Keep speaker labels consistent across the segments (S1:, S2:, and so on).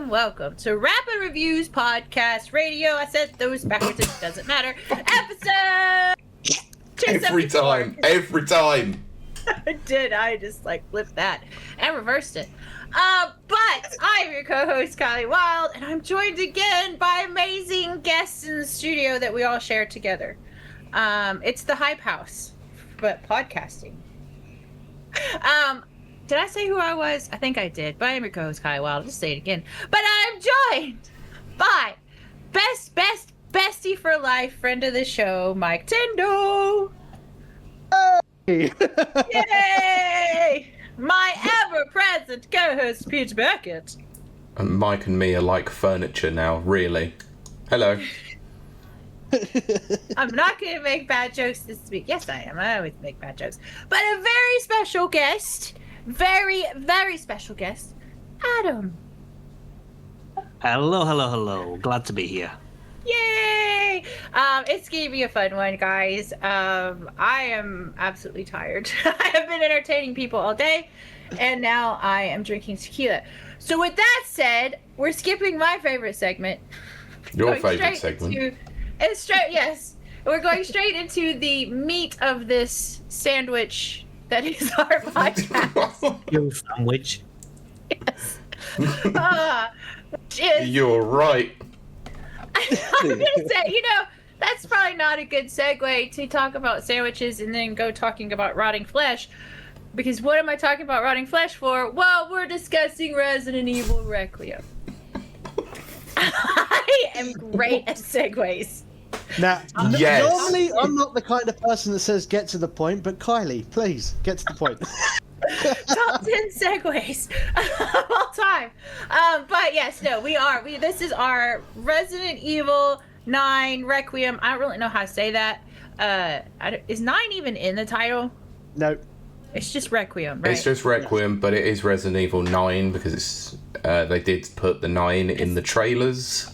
S1: welcome to Rapid Reviews Podcast Radio. I said those backwards, it doesn't matter. Episode 274.
S2: Every time.
S1: I just flipped that and reversed it. But I'm your co-host, Kiley Wilde, and I'm joined again by amazing guests in the studio that we all share together. It's the Hype House, but podcasting. Did I say who I was? I think I did, but I'm your co-host, Kiley Wilde. I'll just say it again. But I'm joined by bestie for life, friend of the show, Miketendo.
S3: Hey!
S1: Yay! My ever-present co-host, Peter Beckett.
S2: And Mike and me are like furniture now, really. Hello.
S1: I'm not going to make bad jokes this week. Yes, I am. I always make bad jokes. But a very special guest, very, very special guest, Adam.
S3: Hello. Glad to be here.
S1: Yay! It's going to be a fun one, guys. I am absolutely tired. I have been entertaining people all day, and now I am drinking tequila. So with that said, we're skipping my favorite segment.
S2: Your favorite segment?
S1: Yes. We're going straight into the meat of this sandwich that is our podcast.
S3: Your sandwich.
S1: Yes.
S2: You're right.
S1: I'm going to say, that's probably not a good segue to talk about sandwiches and then go talking about rotting flesh. Because what am I talking about rotting flesh for? Well, we're discussing Resident Evil Requiem. I am great at segues.
S3: Now,
S2: Yes.
S3: normally I'm not the kind of person that says get to the point, but Kiley, please, get to the point.
S1: Top 10 segues of all time. But yes, no, we are. This is our Resident Evil 9 Requiem. I don't really know how to say that. Is 9 even in the title?
S3: No.
S1: It's just Requiem, right?
S2: It's just Requiem, but it is Resident Evil 9 because it's they did put the 9 in the trailers.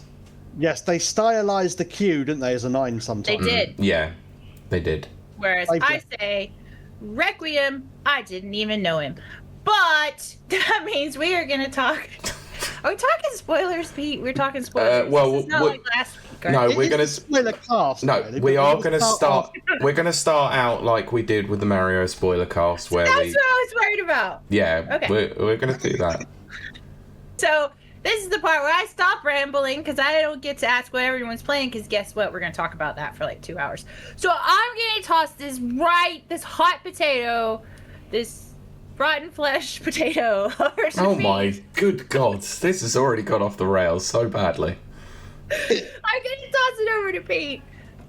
S3: Yes, they stylized the Q, didn't they, as a 9 sometimes?
S1: They did.
S2: Yeah, they did.
S1: Whereas I say Requiem, I didn't even know him. But that means we are going to talk... Are we talking spoilers, Pete? We're talking spoilers.
S2: Well,
S1: it's not like last week. Right?
S2: No, we're going to...
S3: spoiler cast.
S2: No,
S3: really,
S2: we are going to
S3: start
S2: start... We're going to start out like we did with the Mario spoiler cast, where
S1: That's what I was worried about.
S2: Yeah,
S1: Okay.
S2: we're going to do that.
S1: So, this is the part where I stop rambling because I don't get to ask what everyone's playing because guess what? We're going to talk about that for 2 hours. So, I'm going to toss this hot potato, this rotten flesh potato over to
S2: Oh
S1: Pete.
S2: my good God, this has already gone off the rails so badly.
S1: I'm going to toss it over to Pete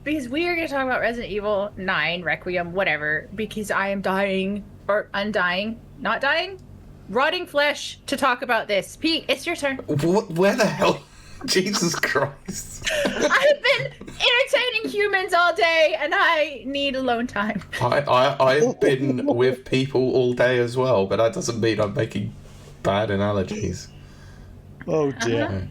S1: because we are going to talk about Resident Evil 9, Requiem, whatever, because I am dying, or undying, not dying, rotting flesh to talk about this. Pete, it's your turn.
S2: Where the hell? Jesus Christ.
S1: I've been entertaining humans all day and I need alone time.
S2: I've been with people all day as well, but that doesn't mean I'm making bad analogies.
S3: Oh dear.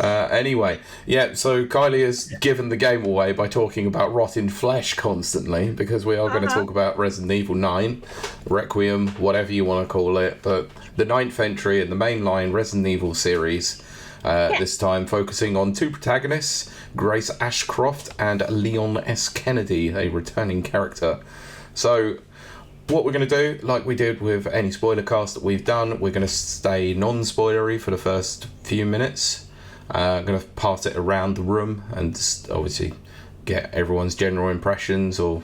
S2: Anyway, yeah, so Kiley has given the game away by talking about rotting flesh constantly, because we are going to talk about Resident Evil 9, Requiem, whatever you want to call it, but the 9th entry in the mainline Resident Evil series, this time focusing on 2 protagonists, Grace Ashcroft and Leon S. Kennedy, a returning character. So what we're going to do, like we did with any spoiler cast that we've done, we're going to stay non-spoilery for the first few minutes. I'm going to pass it around the room and just obviously get everyone's general impressions or,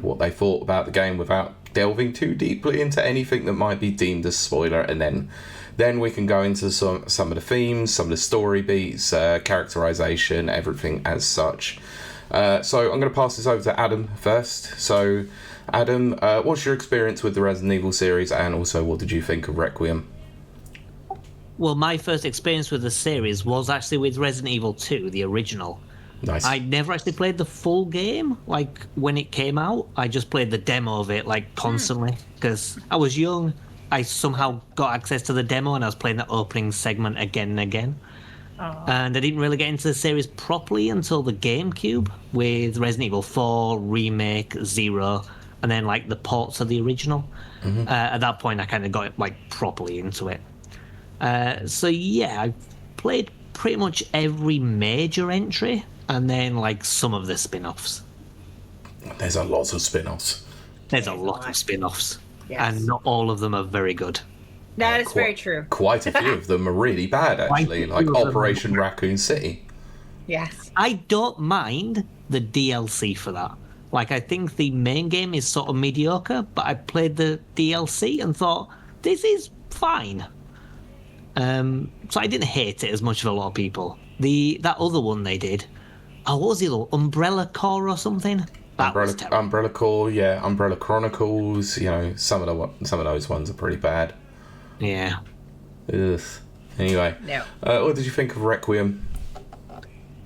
S2: what they thought about the game without delving too deeply into anything that might be deemed as spoiler. And then we can go into some of the themes, some of the story beats, characterization, everything as such. So I'm going to pass this over to Adam first. So Adam, what's your experience with the Resident Evil series, and also what did you think of Requiem?
S4: Well, my first experience with the series was actually with Resident Evil 2, the original.
S2: Nice.
S4: I never actually played the full game, when it came out. I just played the demo of it, constantly, because I was young. I somehow got access to the demo, and I was playing the opening segment again and again.
S1: Aww.
S4: And I didn't really get into the series properly until the GameCube, with Resident Evil 4, Remake, Zero, and then the ports of the original. At that point I kind of got properly into it. So yeah, I played pretty much every major entry, and then like some of the spin-offs.
S2: There's a lot of spin-offs.
S4: There's a lot of spin-offs,
S1: Yes.
S4: and not all of them are very good.
S1: That is very true.
S2: Quite a few of them are really bad, actually, like Operation Raccoon City.
S1: Yes.
S4: I don't mind the DLC for that. Like, I think the main game is sort of mediocre, but I played the DLC and thought, this is fine. So I didn't hate it as much of a lot of people. That other one they did, what was it, Umbrella Corps or something? That was terrible.
S2: Umbrella Corps, yeah, Umbrella Chronicles, you know, some of those ones are pretty bad.
S4: Yeah.
S2: Ugh. Anyway,
S1: No.
S2: what did you think of Requiem?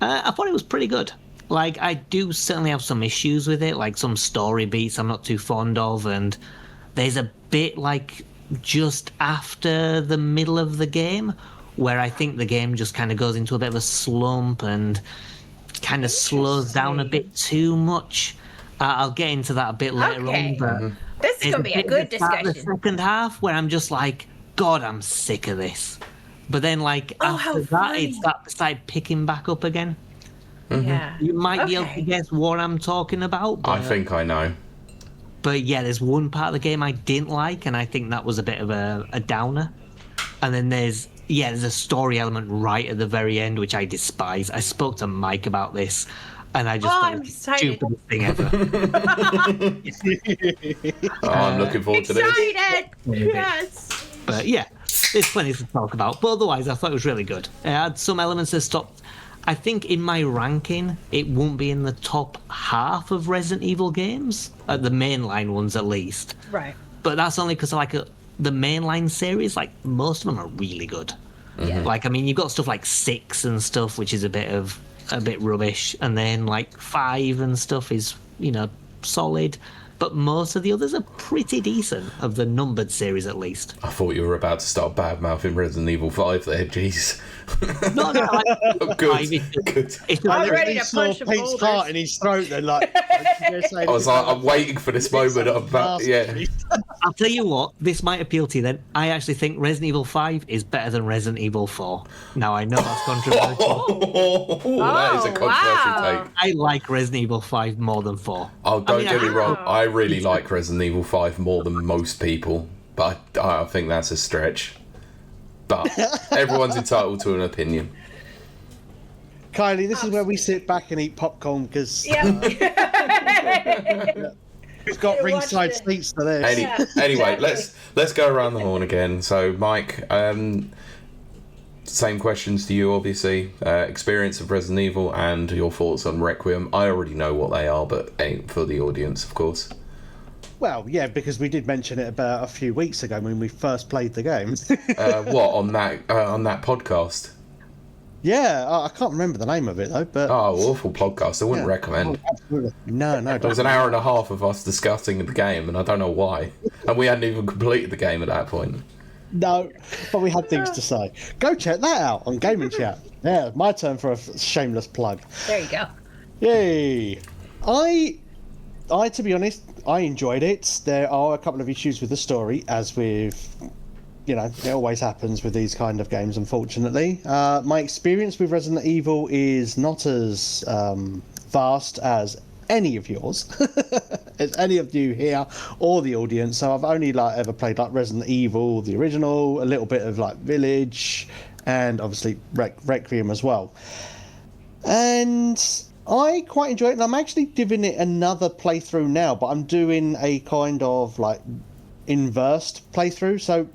S4: I thought it was pretty good. Like, I do certainly have some issues with it, like some story beats I'm not too fond of, and there's a bit, like, just after the middle of the game where I think the game just kind of goes into a bit of a slump and kind of slows down a bit too much. I'll get into that a bit later on, but
S1: This is going to be a good
S4: The
S1: discussion.
S4: second half where I'm just like, God, I'm sick of this. But then, like, after that,
S1: funny.
S4: it started picking back up again.
S1: Yeah.
S4: You might be able to guess what I'm talking about. But,
S2: I think I know.
S4: But yeah, there's one part of the game I didn't like, and I think that was a bit of a downer. And then there's a story element right at the very end, which I despise. I spoke to Mike about this, and I just thought
S1: I'm
S4: it was the
S1: excited.
S4: stupidest thing ever.
S2: I'm looking forward to this.
S1: Excited! Yes.
S4: But yeah, there's plenty to talk about. But otherwise, I thought it was really good. It had some elements that stopped. I think in my ranking, it won't be in the top half of Resident Evil games, the mainline ones at least.
S1: Right.
S4: But that's only because like the mainline series, like most of them are really good.
S1: Yeah.
S4: Like, I mean, you've got stuff like 6 and stuff, which is a bit rubbish, and then like 5 and stuff is, you know, solid. But most of the others are pretty decent, of the numbered series at least.
S2: I thought you were about to start bad-mouthing Resident Evil 5 there, jeez.
S4: No, like,
S2: Good,
S4: it's just
S1: I'm
S3: I
S1: ready
S3: literally
S1: to
S3: saw
S1: punch some
S3: Pete's
S1: boulders.
S3: heart in his throat then, like...
S2: I was like, I'm waiting for this moment.
S4: I'll tell you what, this might appeal to you then. I actually think Resident Evil 5 is better than Resident Evil 4. Now, I know that's controversial.
S2: That is a controversial
S1: wow.
S2: take.
S4: I like Resident Evil 5 more than 4.
S2: Oh, don't get me wrong.
S1: Wow.
S2: I really like Resident Evil 5 more than most people, but I think that's a stretch. But everyone's entitled to an opinion.
S3: Kylie, this is where we sit back and eat popcorn because
S1: Yeah.
S3: we've got
S1: Yeah,
S3: ringside
S1: watch it.
S3: seats to this.
S2: Anyway,
S1: exactly.
S2: let's go around the horn again. So, Mike, same questions to you, obviously. Experience of Resident Evil and your thoughts on Requiem. I already know what they are, but for the audience, of course.
S3: Well, yeah, because we did mention it about a few weeks ago when we first played the game.
S2: What on that podcast?
S3: Yeah, I can't remember the name of it though, but
S2: Oh, awful podcast. I wouldn't recommend.
S3: absolutely. No,
S2: There was an hour and a half of us discussing the game, and I don't know why. And we hadn't even completed the game at that point.
S3: no, but we had things to say. Go check that out on Gaming Chat. Yeah, my turn for a shameless plug.
S1: There you go.
S3: Yay! I, to be honest, I enjoyed it. There are a couple of issues with the story, as with, you know, it always happens with these kind of games, unfortunately. My experience with Resident Evil is not as vast as any of yours, as any of you here or the audience. So I've only ever played Resident Evil, the original, a little bit of Village, and obviously Requiem as well. And I quite enjoy it, and I'm actually giving it another playthrough now, but I'm doing a kind of inversed playthrough. So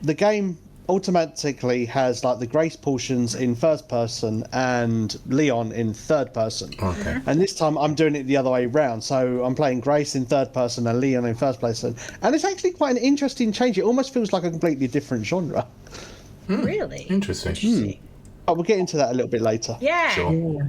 S3: the game automatically has the Grace portions in first person and Leon in third person.
S2: Okay.
S3: And this time I'm doing it the other way round. So I'm playing Grace in third person and Leon in first person. And it's actually quite an interesting change. It almost feels like a completely different genre.
S1: Really?
S2: Interesting.
S3: But we'll get into that a little bit later.
S1: Yeah.
S2: Sure.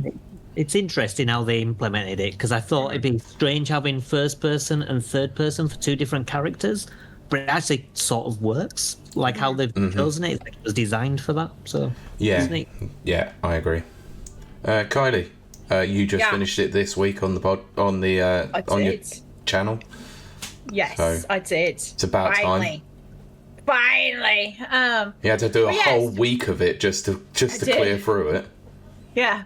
S4: It's interesting how they implemented it, because I thought it'd be strange having first person and third person for two different characters, but it actually sort of works. Like how they've chosen it, it was designed for that. So
S2: Yeah.
S4: neat.
S2: Yeah, I agree. Kylie, you just finished it this week on the on your channel.
S1: Yes,
S2: So,
S1: I did.
S2: it's about
S1: Finally. Finally.
S2: You had to do a
S1: yes.
S2: whole week of it just to clear through it.
S1: Yeah.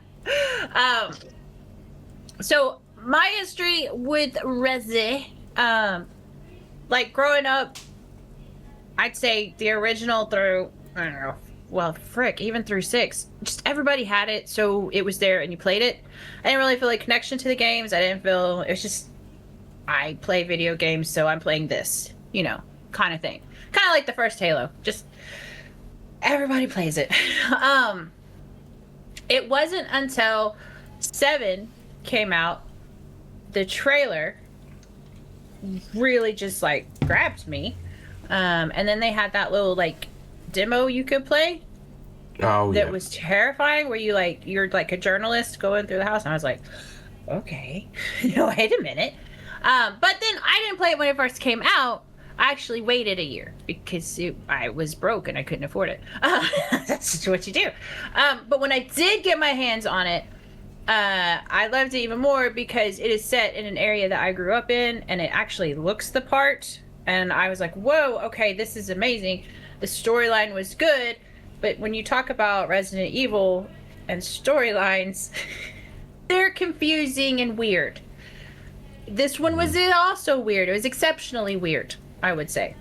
S1: So my history with Resi, like growing up, I'd say the original through, I don't know, well, frick, even through 6, just everybody had it, so it was there and you played it. I didn't really feel a connection to the games. I didn't feel, it was just, I play video games, so I'm playing this, you know, kind of thing. Kind of like the first Halo, just everybody plays it. It wasn't until 7 came out, the trailer really just like grabbed me. And then they had that little like demo you could play.
S2: Oh,
S1: that was terrifying, where you're like a journalist going through the house, and I was like, okay, wait a minute. But then I didn't play it when it first came out. I actually waited a year because I was broke and I couldn't afford it. That's just what you do. But when I did get my hands on it, I loved it even more because it is set in an area that I grew up in, and it actually looks the part. And I was like, whoa, okay, this is amazing. The storyline was good, but when you talk about Resident Evil and storylines, they're confusing and weird. This one was also weird. It was exceptionally weird, I would say.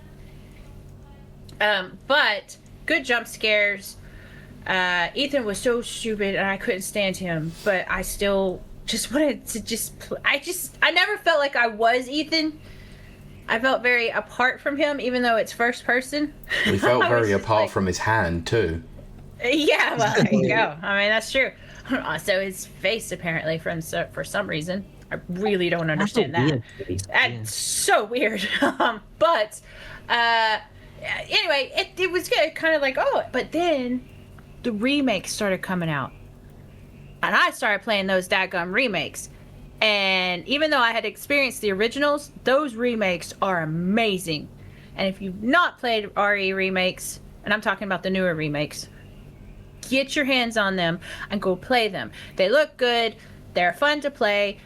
S1: But good jump scares. Ethan was so stupid and I couldn't stand him, but I still just wanted to I never felt like I was Ethan. I felt very apart from him, even though it's first person.
S2: We felt very apart from his hand too.
S1: Yeah, well, there you go. I mean, that's true. Also, his face apparently, for some reason, I really don't understand that. That's so weird. But anyway, it was good. Kind of like, oh, but then the remakes started coming out, and I started playing those dadgum remakes. And even though I had experienced the originals, those remakes are amazing. And if you've not played RE remakes, and I'm talking about the newer remakes, get your hands on them and go play them. They look good. They're fun to play.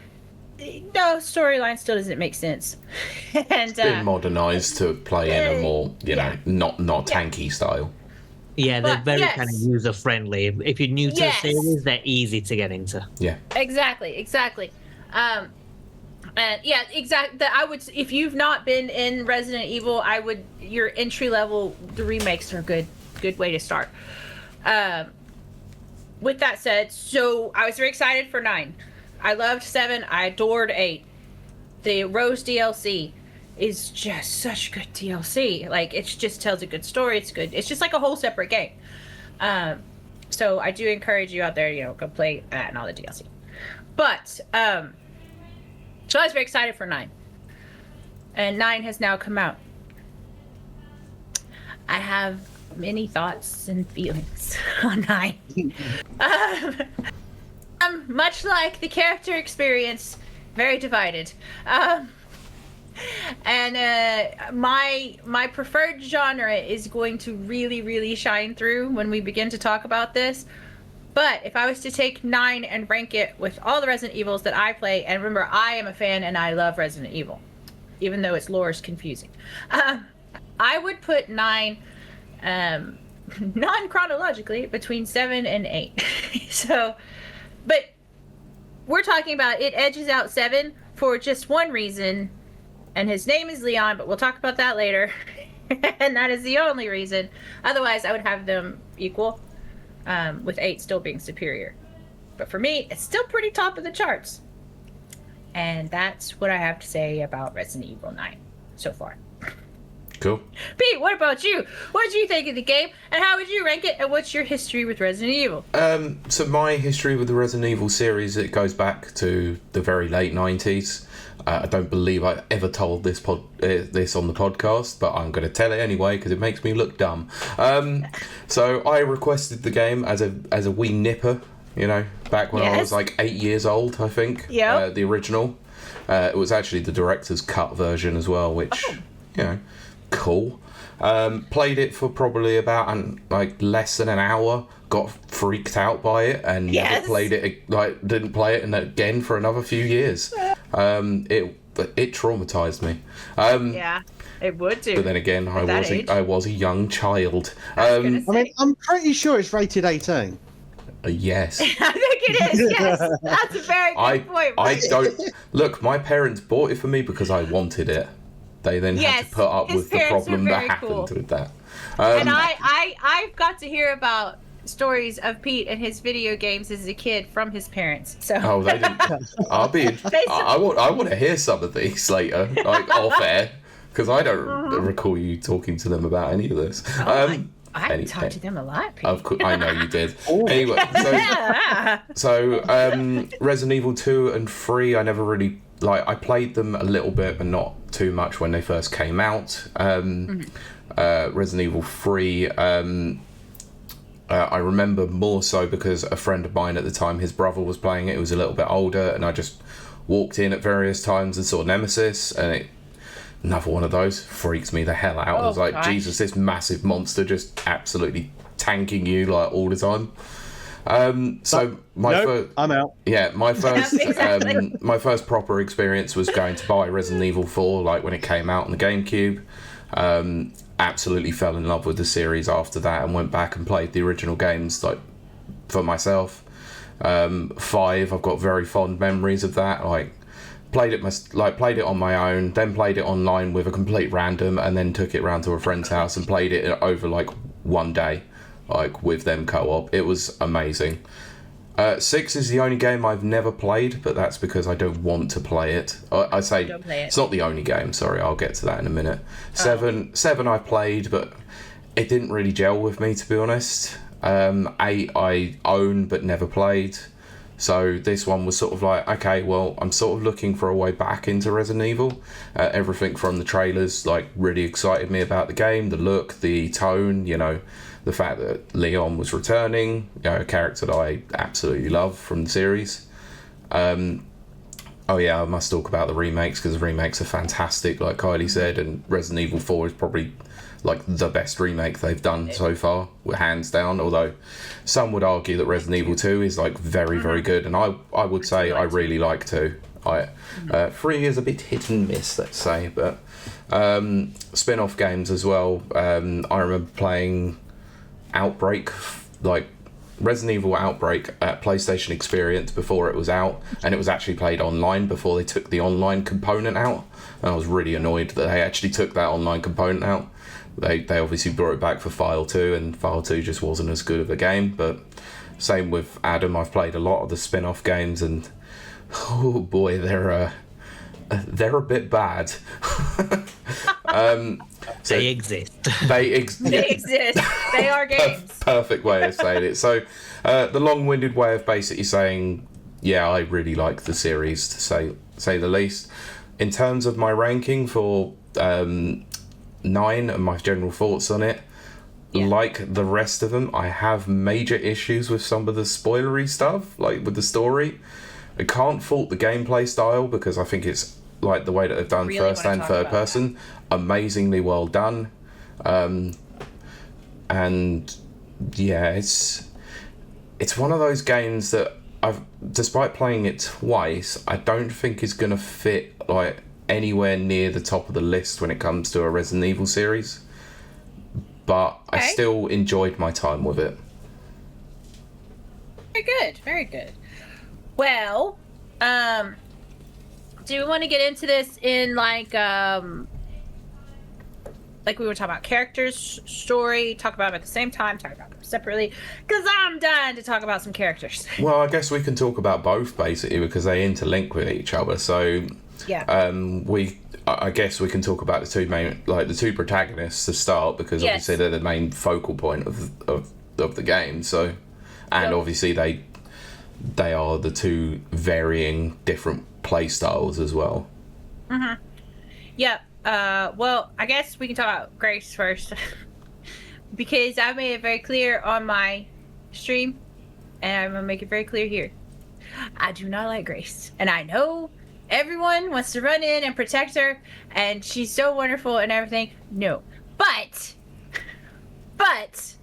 S1: No, storyline still doesn't make sense. And
S2: it's been modernized to play in a more, not tanky style.
S4: Yeah, they're very kind of user friendly. If you're new to the series, they're easy to get into.
S2: Yeah. Exactly.
S1: And yeah, exactly. I would, if you've not been in Resident Evil, your entry level, the remakes are a good way to start. With that said, so I was very excited for 9. I loved 7. I adored 8. The Rose DLC is just such good DLC. Like, it just tells a good story. It's good. It's just like a whole separate game. So I do encourage you out there, go play that and all the DLC. But, so I was very excited for 9. And 9 has now come out. I have many thoughts and feelings on 9. Much like the character experience, very divided. And my preferred genre is going to really, really shine through when we begin to talk about this. But if I was to take 9 and rank it with all the Resident Evils that I play, and remember, I am a fan and I love Resident Evil, even though its lore is confusing. I would put 9, non-chronologically, between 7 and 8. So, but we're talking about it edges out 7 for just one reason, and his name is Leon, but we'll talk about that later. And that is the only reason. Otherwise, I would have them equal. With 8 still being superior. But for me, it's still pretty top of the charts. And that's what I have to say about Resident Evil 9 so far.
S2: Cool.
S1: Pete, what about you? What did you think of the game? And how would you rank it? And what's your history with Resident Evil?
S2: So my history with the Resident Evil series, it goes back to the very late 90s. I don't believe I ever told this on the podcast, but I'm going to tell it anyway because it makes me look dumb. So I requested the game as a wee nipper, back when I was like 8 years old, I think. Yeah. The original. It was actually the director's cut version as well, which, cool. Played it for probably about less than an hour. Got freaked out by it and never played it. Didn't play it again for another few years. it traumatized me.
S1: Yeah, it would do.
S2: But then again,
S1: At that age.
S2: I was a young child.
S1: I was gonna
S3: I mean, I'm pretty sure it's rated 18.
S2: Yes.
S1: I think it is. Yes, that's a very good point.
S2: I don't look. My parents bought it for me because I wanted it. They then had
S1: Yes,
S2: to put up
S1: his
S2: with the
S1: parents
S2: problem
S1: were
S2: that
S1: very
S2: happened
S1: cool.
S2: with that.
S1: And I've got to hear about stories of Pete and his video games as a kid from his parents. So
S2: Oh, they didn't. I want to hear some of these later, like off air, because I don't recall you talking to them about any of this.
S1: I talked to them a lot, Pete.
S2: Of course, I know you did.
S3: Oh.
S2: Anyway, so Resident Evil 2 and 3, I never really I played them a little bit, but not too much when they first came out. Resident Evil 3. I remember more so because a friend of mine at the time, his brother was playing it. He was a little bit older, and I just walked in at various times and saw Nemesis, and another one of those freaks me the hell out. I was like,
S1: gosh.
S2: Jesus, this massive monster just absolutely tanking you like all the time. I'm
S3: out.
S2: Yeah, my first
S1: exactly.
S2: my first proper experience was going to buy Resident Evil 4, like when it came out on the GameCube. Absolutely fell in love with the series after that, and went back and played the original games like for myself. 5, I've got very fond memories of that. Like played it on my own, then played it online with a complete random, and then took it round to a friend's house and played it over like one day, like with them co-op. It was amazing. 6 is the only game I've never played, but that's because I don't want to play it. I say
S1: Don't play it.
S2: It's not the only game, sorry, I'll get to that in a minute. 7 I played, but it didn't really gel with me, to be honest. 8 I own but never played. So this one was sort of like, okay, well, I'm sort of looking for a way back into Resident Evil. Everything from the trailers like really excited me about the game, the look, the tone, the fact that Leon was returning, a character that I absolutely love from the series. Oh yeah, I must talk about the remakes, because the remakes are fantastic, like Kiley said, and Resident Evil 4 is probably like the best remake they've done so far, hands down, although some would argue that Resident Evil 2 is like very, very good, and I would say I really like 2. 3 is a bit hit and miss, let's say, but spin-off games as well. I remember playing Outbreak, like Resident Evil Outbreak at PlayStation Experience before it was out, and it was actually played online before they took the online component out, and I was really annoyed that they actually took that online component out. They obviously brought it back for File 2, and File 2 just wasn't as good of a game. But same with Adam, I've played a lot of the spin-off games, and oh boy, they're a bit bad. So
S4: They exist.
S1: They exist. They are games.
S2: Perfect way of saying it. So the long-winded way of basically saying, yeah, I really like the series, to say the least. In terms of my ranking for 9 and my general thoughts on it, like the rest of them, I have major issues with some of the spoilery stuff, like with the story. I can't fault the gameplay style, because I think it's like the way that they've done
S1: Really
S2: first
S1: wanna
S2: and
S1: talk
S2: third
S1: about
S2: person, amazingly well done. And yeah, it's one of those games that despite playing it twice, I don't think is gonna fit like anywhere near the top of the list when it comes to a Resident Evil series. But I still enjoyed my time with it.
S1: Very good. Very good. Well, do we want to get into this in like we were talking about characters, story, talk about them at the same time, talk about them separately? Because I'm dying to talk about some characters.
S2: Well, I guess we can talk about both basically, because they interlink with each other. So
S1: Yeah.
S2: I guess we can talk about the two protagonists to start, because obviously they're the main focal point of the game. So, and obviously they are the two varying different play styles as well.
S1: Mm-hmm. Yep. Well, I guess we can talk about Grace first. Because I made it very clear on my stream, and I'm going to make it very clear here. I do not like Grace. And I know everyone wants to run in and protect her, and she's so wonderful and everything. No. But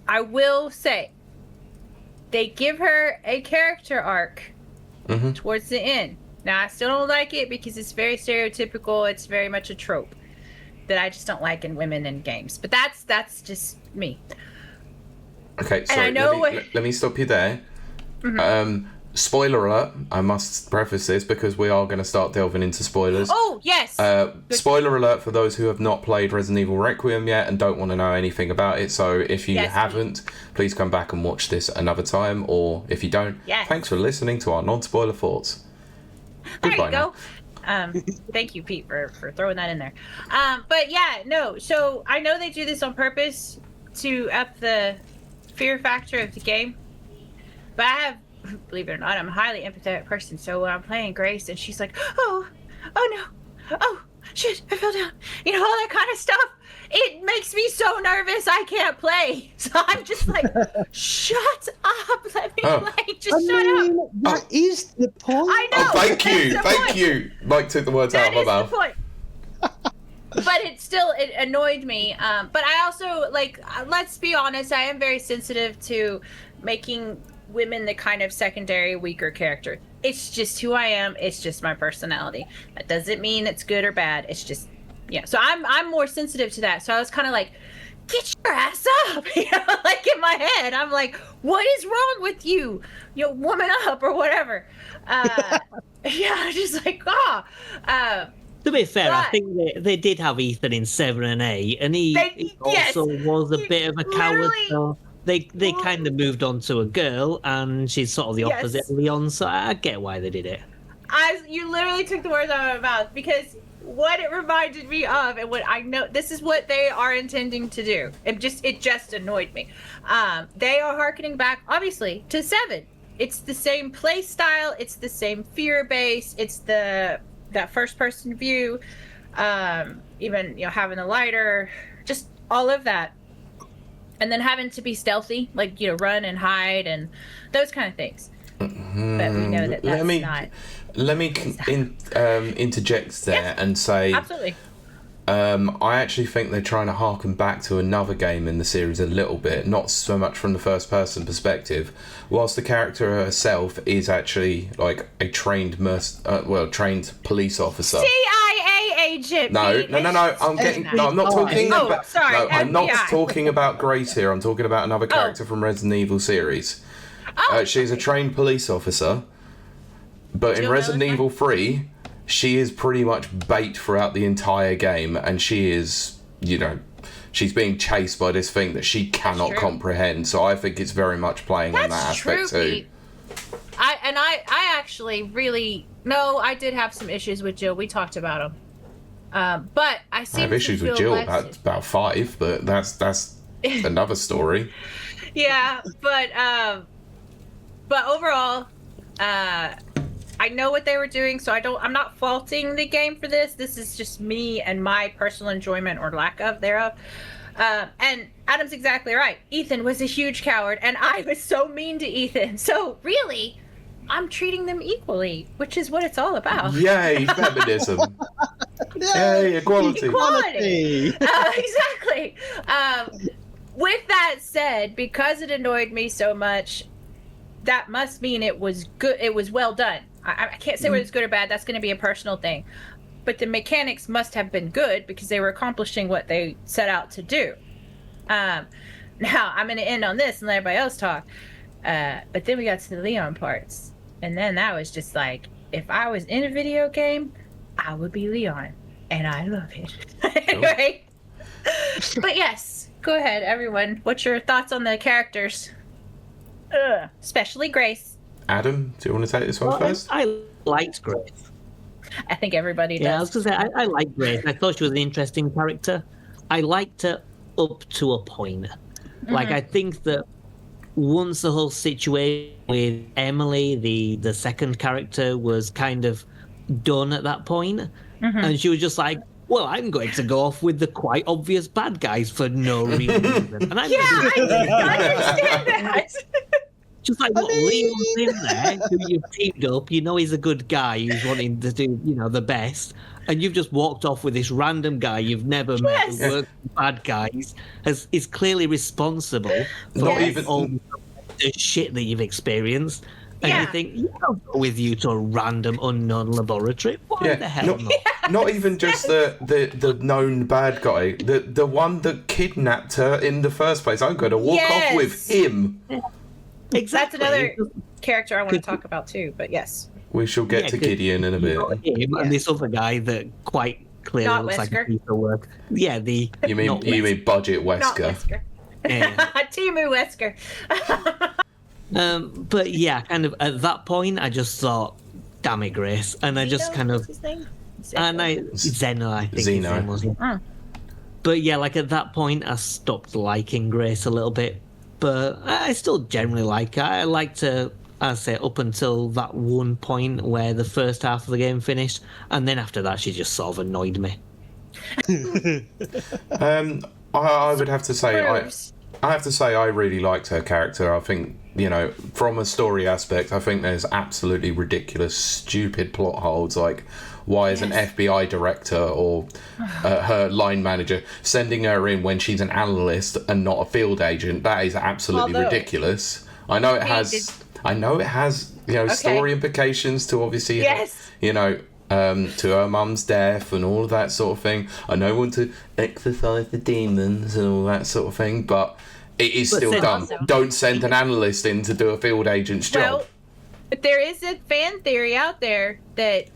S1: I will say, they give her a character arc towards the end. Now, I still don't like it because it's very stereotypical. It's very much a trope that I just don't like in women in games. But that's just me.
S2: Okay,
S1: And I
S2: sorry,
S1: know
S2: let me stop you there.
S1: Mm-hmm.
S2: Spoiler alert, I must preface this because we are going to start delving into spoilers.
S1: Oh, yes!
S2: Spoiler alert for those who have not played Resident Evil Requiem yet and don't want to know anything about it. So if you haven't, please come back and watch this another time. Or if you don't, thanks for listening to our non-spoiler thoughts.
S1: There you
S2: Goodbye
S1: go.
S2: now.
S1: Thank you, Pete, for throwing that in there. But yeah, no. So I know they do this on purpose to up the fear factor of the game. But I have, believe it or not, I'm a highly empathetic person. So when I'm playing Grace and she's like, oh no, oh shit, I fell down, you know, all that kind of stuff. It makes me so nervous I can't play. So I'm just like, shut up, let me play. Just shut up.
S3: That is the point.
S1: I know.
S2: Oh, thank you. Mike took the words out of my mouth.
S1: That is the point. But it annoyed me. But I also, like, let's be honest, I am very sensitive to making women the kind of secondary, weaker character. It's just who I am. It's just my personality. That doesn't mean it's good or bad. It's just, yeah. So I'm more sensitive to that. So I was kind of like, get your ass up, you know, like in my head. I'm like, what is wrong with you? You know, woman up or whatever. Yeah, just like,
S4: To be fair, I think they did have Ethan in 7 and 8, and he also was a bit of a coward. So they kind of moved on to a girl, and she's sort of the opposite of Leon. So I get why they did it.
S1: You literally took the words out of my mouth, because what it reminded me of, and what I know, this is what they are intending to do. It just annoyed me. They are harkening back, obviously, to 7. It's the same play style. It's the same fear base. It's that first person view. Even, you know, having a lighter, just all of that. And then having to be stealthy, like, you know, run and hide and those kind of things. But we know that that's not.
S2: Let me interject there and say,
S1: absolutely.
S2: I actually think they're trying to harken back to another game in the series a little bit, not so much from the first person perspective. Whilst the character herself is actually like a trained police officer.
S1: CIA agent.
S2: No. I'm not talking about.
S1: Sorry,
S2: no, I'm not
S1: FBI.
S2: talking about Grace here. I'm talking about another character from Resident Evil series. She's a trained police officer, but in Resident Evil 3, she is pretty much bait throughout the entire game, and she is, you know, she's being chased by this thing that she cannot comprehend. So I think it's very much playing on that aspect too.
S1: I actually really I did have some issues with Jill. We talked about them, but I
S2: have issues with Jill about 5, but that's another story.
S1: Yeah, but overall, I know what they were doing, so I'm not faulting the game for this. This is just me and my personal enjoyment or lack of thereof. And Adam's exactly right. Ethan was a huge coward, and I was so mean to Ethan. So really, I'm treating them equally, which is what it's all about.
S2: Yay, feminism. Yay, equality.
S1: Exactly. With that said, because it annoyed me so much, that must mean it was good. It was well done. I can't say whether it's good or bad. That's going to be a personal thing. But the mechanics must have been good because they were accomplishing what they set out to do. Now, I'm going to end on this and let everybody else talk. But then we got to the Leon parts. And then that was just like, if I was in a video game, I would be Leon. And I love it. Anyway. But yes, go ahead, everyone. What's your thoughts on the characters? Especially Grace.
S2: Adam, do you want to take this one first?
S4: I liked Grace.
S1: I think everybody does.
S4: Yeah, I was going to say, I liked Grace. I thought she was an interesting character. I liked her up to a point. Like, I think that once the whole situation with Emily, the second character, was kind of done at that point, and she was just like, well, I'm going to go off with the quite obvious bad guys for no real reason. And I
S1: understand that.
S4: Just like what Leon's in there, who you've teamed up, you know he's a good guy who's wanting to do, you know, the best, and you've just walked off with this random guy you've never met who works with bad guys, is clearly responsible for all the shit that you've experienced. And
S1: Yeah.
S4: you think, I'll go with you to a random unknown laboratory. Why the hell not?
S2: Not even just the known bad guy, the one that kidnapped her in the first place. I'm going to walk off with him.
S4: Exactly.
S1: That's another character I want to talk about too. But yes,
S2: We shall get to Gideon in a bit.
S4: Him and this other guy that quite clearly
S1: Not
S4: looks
S1: Wesker.
S4: like a piece of work. Yeah,
S2: You mean Budget
S1: not
S2: Wesker?
S1: Wesker.
S4: Yeah.
S1: Timu Wesker.
S4: But yeah, kind of at that point, I just thought, damn it, Grace. And I just kind of. Zeno, I think.
S2: Zeno.
S4: His name was. But yeah, like at that point, I stopped liking Grace a little bit. But I still generally like her. I liked her, I say, up until that one point where the first half of the game finished. And then after that, she just sort of annoyed me.
S2: I would have to say, I really liked her character. I think, from a story aspect, I think there's absolutely ridiculous, stupid plot holes. Like, why is an FBI director or her line manager sending her in when she's an analyst and not a field agent? That is absolutely ridiculous. I know it has. Story implications to obviously, to her mum's death and all of that sort of thing. I know want to exorcise the demons and all that sort of thing, but it is still dumb.
S1: Also,
S2: don't send an analyst in to do a field agent's job.
S1: Well, there is a fan theory out there that.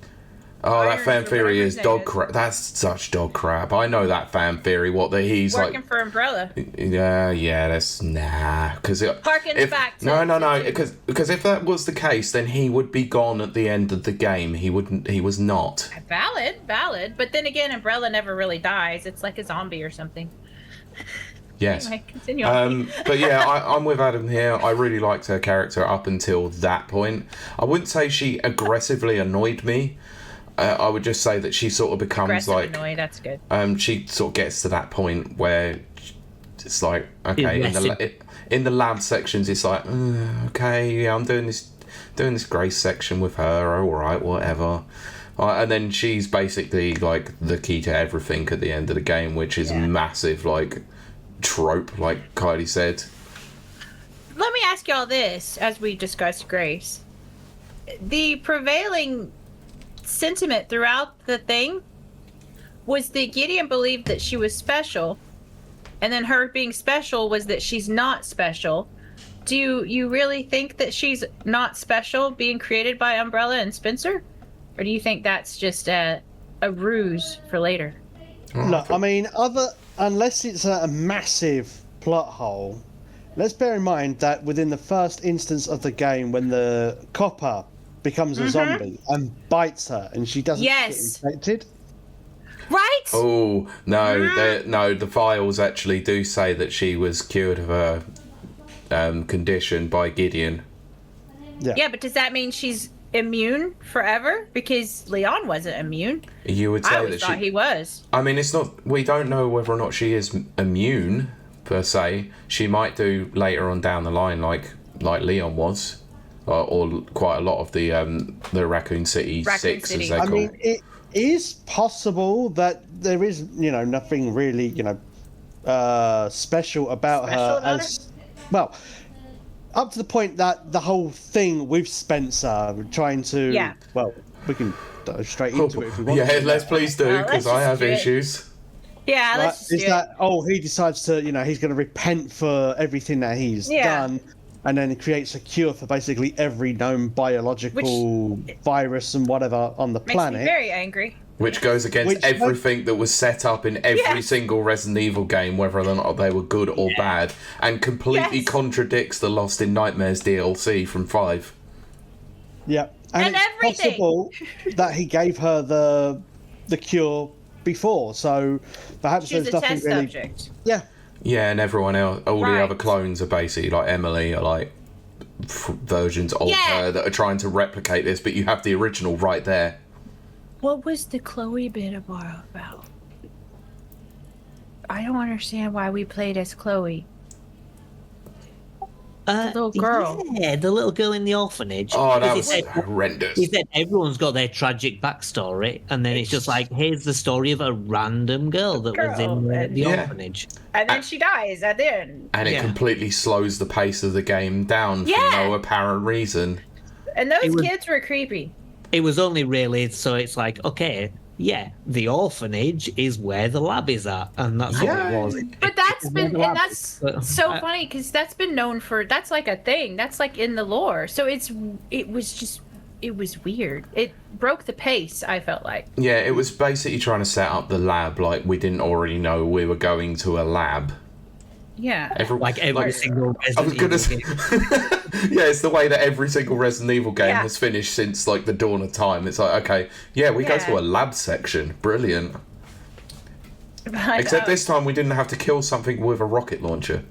S2: That fan theory is dog crap. That's such dog crap. I know that fan theory. He's
S1: working for Umbrella.
S2: Yeah. That's because
S1: Harkens back to
S2: no. Because if that was the case, then he would be gone at the end of the game. He wouldn't. He was not.
S1: Valid. But then again, Umbrella never really dies. It's like a zombie or something.
S2: Yes.
S1: Anyway, continue on.
S2: But yeah, I'm with Adam here. I really liked her character up until that point. I wouldn't say she aggressively annoyed me. I would just say that she sort of becomes like
S1: annoyed. That's good.
S2: She sort of gets to that point where it's like, okay, in the lab sections, it's like, okay, yeah, I'm doing this Grace section with her. All right, whatever. And then she's basically like the key to everything at the end of the game, which is a massive like trope, like Kylie said.
S1: Let me ask y'all this, as we discussed Grace. The prevailing sentiment throughout the thing was that Gideon believed that she was special, and then her being special was that she's not special. Do you really think that she's not special being created by Umbrella and Spencer? Or do you think that's just a ruse for later?
S3: No, I mean, unless it's a massive plot hole, let's bear in mind that within the first instance of the game, when the copper becomes a zombie and bites her and she doesn't get infected.
S1: Right?
S2: Oh, no, the files actually do say that she was cured of her condition by Gideon.
S1: Yeah, but does that mean she's immune forever? Because Leon wasn't immune.
S2: You would say
S1: I always thought he was.
S2: I mean, it's not. We don't know whether or not she is immune per se. She might do later on down the line, like Leon was, or quite a lot of the Raccoon City Six, as they call. I mean,
S3: it is possible that there is, nothing really, special about her as well. Up to the point that the whole thing with Spencer trying to... Yeah. Well, we can dive straight into it if we want to.
S2: Yeah, let's please do, because I have issues.
S1: Yeah, let's just do it.
S3: He decides to, he's going to repent for everything that he's done, and then it creates a cure for basically every known biological virus and whatever on the planet.
S1: Makes me very angry.
S2: Which goes against everything that was set up in every single Resident Evil game, whether or not they were good or bad, and completely contradicts the Lost in Nightmares DLC from 5.
S3: Yeah, and it's
S1: everything.
S3: Possible that he gave her the cure before, so perhaps
S1: She's
S3: there's
S1: a
S3: nothing
S1: test
S3: really.
S1: Subject.
S3: Yeah.
S2: Yeah, and everyone else, all the other clones are basically like Emily, are like versions of her that are trying to replicate this, but you have the original right there.
S1: What was the Chloe bit about? I don't understand why we played as Chloe. The little girl.
S4: Yeah, the little girl in the orphanage.
S2: Oh, that was horrendous.
S4: He said everyone's got their tragic backstory, and then it's just like, here's the story of a random girl that was in the orphanage.
S1: And then she dies at the end.
S2: And it completely slows the pace of the game down for no apparent reason.
S1: And those
S4: was-
S1: kids were creepy.
S4: It was only really so it's like, okay, yeah, the orphanage is where the lab is at, and that's all it was.
S1: But that's been, and that's
S4: But-
S1: so funny because that's been known for, that's like a thing. That's like in the lore. So it was weird. It broke the pace, I felt like.
S2: Yeah, it was basically trying to set up the lab like we didn't already know we were going to a lab.
S1: Yeah.
S4: Every single
S2: I was
S4: Resident
S2: gonna
S4: Evil
S2: say,
S4: game.
S2: yeah, it's the way that every single Resident Evil game
S1: Yeah.
S2: has finished since like the dawn of time. It's like, okay, yeah, we go
S1: Yeah.
S2: to a lab section, brilliant.
S1: But,
S2: Except this time we didn't have to kill something with a rocket launcher.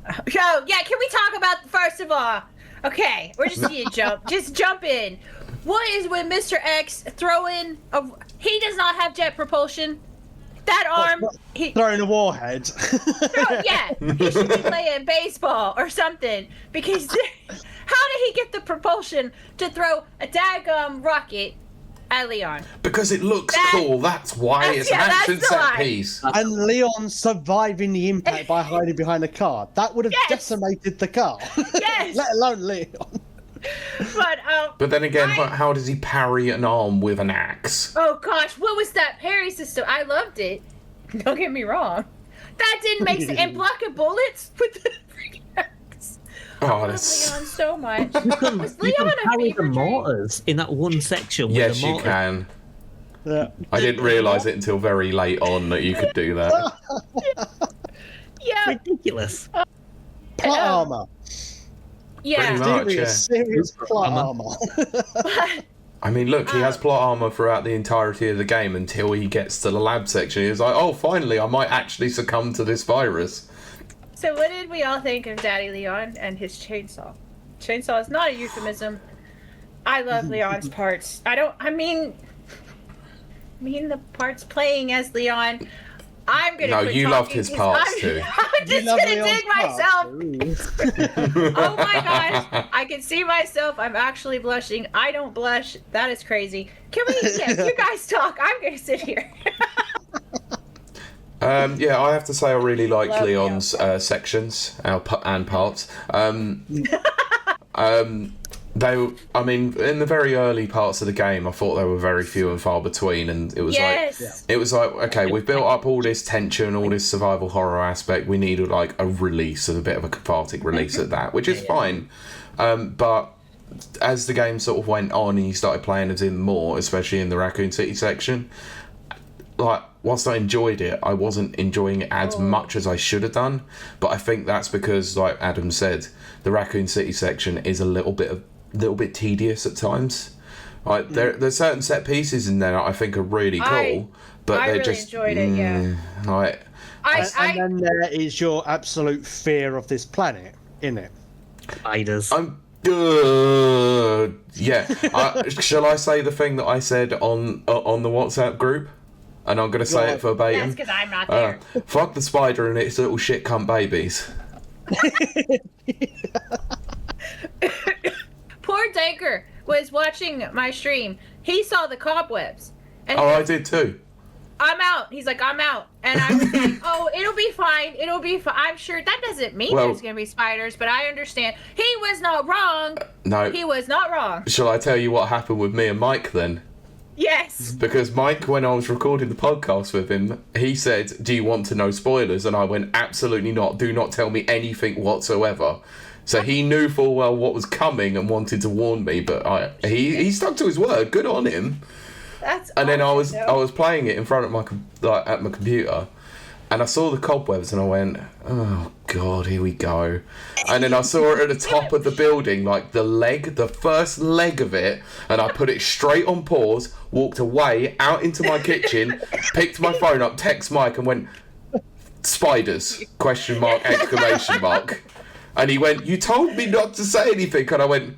S1: Oh, yeah, can we talk about, first of all, okay, we're just gonna just jump in. What is with Mr. X throwing he does not have jet propulsion. That arm,
S3: Throwing a warhead.
S1: yeah, he should be playing baseball or something, because how did he get the propulsion to throw a daggum rocket at Leon?
S2: Because it looks cool, that's why. It's an
S1: yeah, that's
S2: action
S1: the
S2: set
S1: lie.
S2: piece.
S3: And Leon surviving the impact by hiding behind a car. That would have
S1: Yes.
S3: decimated the car.
S1: Yes.
S3: Let alone Leon.
S2: But then again, how does he parry an arm with an axe?
S1: Oh gosh, what was that parry system? I loved it. Don't get me wrong. That didn't make sense. And blocking bullets with the freaking axe.
S2: Oh,
S1: I love
S2: that's...
S1: Leon so much. Was
S4: You can
S1: Leon a
S4: carry the
S1: fever dream?
S4: mortars in that one section. With
S2: Yes,
S4: the
S2: you
S4: mortar.
S2: can.
S3: Yeah.
S2: I didn't realise it until very late on that you could do that.
S1: Yeah,
S4: Ridiculous.
S3: Plot armor.
S1: yeah.
S2: Pretty much.
S3: Serious plot
S4: Armor.
S3: armor.
S2: I mean, look, he has plot armor throughout the entirety of the game until he gets to the lab section. He's like, oh, finally, I might actually succumb to this virus.
S1: So what did we all think of Daddy Leon and his chainsaw? Chainsaw is not a euphemism. I love Leon's parts. I mean the parts playing as Leon. I'm gonna.
S2: No,
S1: quit
S2: you loved
S1: talking
S2: his
S1: 'cause
S2: parts
S1: I'm,
S2: too.
S1: I'm just
S3: love
S1: gonna
S3: Leon's
S1: dig
S3: parts.
S1: myself. Oh my gosh! I can see myself. I'm actually blushing. I don't blush. That is crazy. Can we? Yes, you guys talk. I'm gonna sit here.
S2: Yeah, I have to say I really like
S1: Love
S2: Leon's sections and parts. I mean, in the very early parts of the game, I thought they were very few and far between, and it was
S1: Yes.
S2: like, okay, we've built up all this tension, all this survival horror aspect. We needed like a release, a bit of a cathartic release at that, which is fine. But as the game sort of went on and you started playing as him more, especially in the Raccoon City section, like, whilst I enjoyed it, I wasn't enjoying it as much as I should have done. But I think that's because, like Adam said, the Raccoon City section is a little bit tedious at times. Like there's certain set pieces in there that I think are really cool, but
S1: I
S2: they're
S1: really
S2: just
S1: enjoyed it, yeah.
S2: Like,
S3: And then there is your absolute fear of this planet, innit?
S4: Spiders.
S2: yeah. Shall I say the thing that I said on the WhatsApp group? And I'm going to say it verbatim.
S1: That's because I'm not there.
S2: Fuck the spider and its little shit cunt babies.
S1: Poor Danker was watching my stream. He saw the cobwebs. And
S2: Oh, I did too.
S1: I'm out. He's like, I'm out. And I was like, oh, it'll be fine. It'll be fine. I'm sure that doesn't mean there's going to be spiders, but I understand. He was not wrong.
S2: No.
S1: He was not wrong.
S2: Shall I tell you what happened with me and Mike then?
S1: Yes.
S2: Because Mike, when I was recording the podcast with him, he said, do you want to know spoilers? And I went, absolutely not. Do not tell me anything whatsoever. So he knew full well what was coming and wanted to warn me, but he stuck to his word. Good on him.
S1: That's
S2: And then I
S1: awesome,
S2: was playing it in front of my computer, and I saw the cobwebs, and I went, "Oh God, here we go!" And then I saw it at the top of the building, like the first leg of it, and I put it straight on pause, walked away out into my kitchen, picked my phone up, text Mike, and went, "Spiders?" ? Exclamation mark. And he went, "You told me not to say anything," and I went,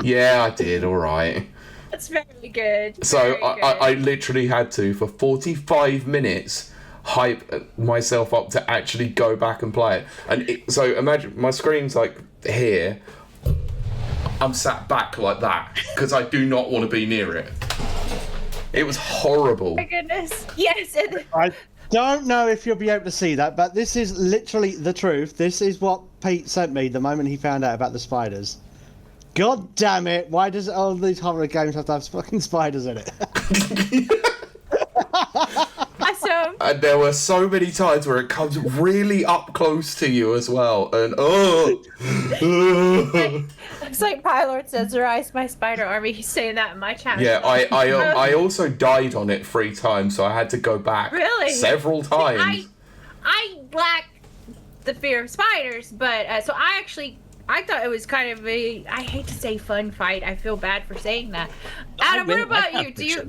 S2: "Yeah, I did. All right."
S1: That's very good.
S2: So
S1: Very good.
S2: I literally had to, for 45 minutes, hype myself up to actually go back and play it. And so imagine, my screen's like here. I'm sat back like that, because I do not want to be near it. It was horrible.
S1: My goodness. Yes. And
S3: I don't know if you'll be able to see that, but this is literally the truth. This is what Pete sent me the moment he found out about the spiders. God damn it! Why does all these horror games have to have fucking spiders in it?
S1: So
S2: And there were so many times where it comes really up close to you as well, and
S1: it's like Pylord says, "Rise, my spider army." He's saying that in my chat.
S2: yeah, I also died on it 3 times, so I had to go back several times.
S1: I lack the fear of spiders, but so I thought it was kind of I hate to say fun fight. I feel bad for saying that. Adam, what about you?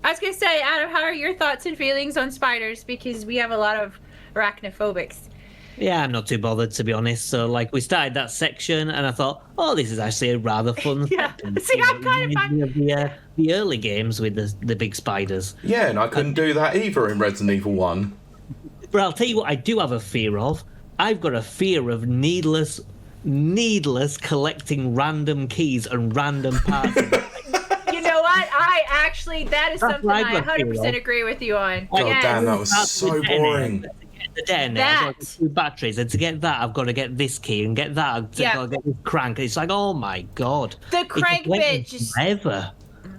S1: I was gonna say, Adam, how are your thoughts and feelings on spiders? Because we have a lot of arachnophobics.
S4: Yeah, I'm not too bothered, to be honest. So, like, we started that section, and I thought, oh, this is actually a rather fun section.
S1: See, I'm kind of
S4: the early games with the big spiders.
S2: Yeah, and I couldn't do that either in Resident Evil 1.
S4: But I'll tell you what I do have a fear of. I've got a fear of needless collecting random keys and random parts.
S1: You know what? That is something I 100% agree with you on.
S2: God damn, that was so boring.
S4: The detonator, I've got 2 batteries, and to get that, I've got to get this key, and get that, I've got to get this crank. It's like, oh my god.
S1: The crank bit just...
S4: Forever.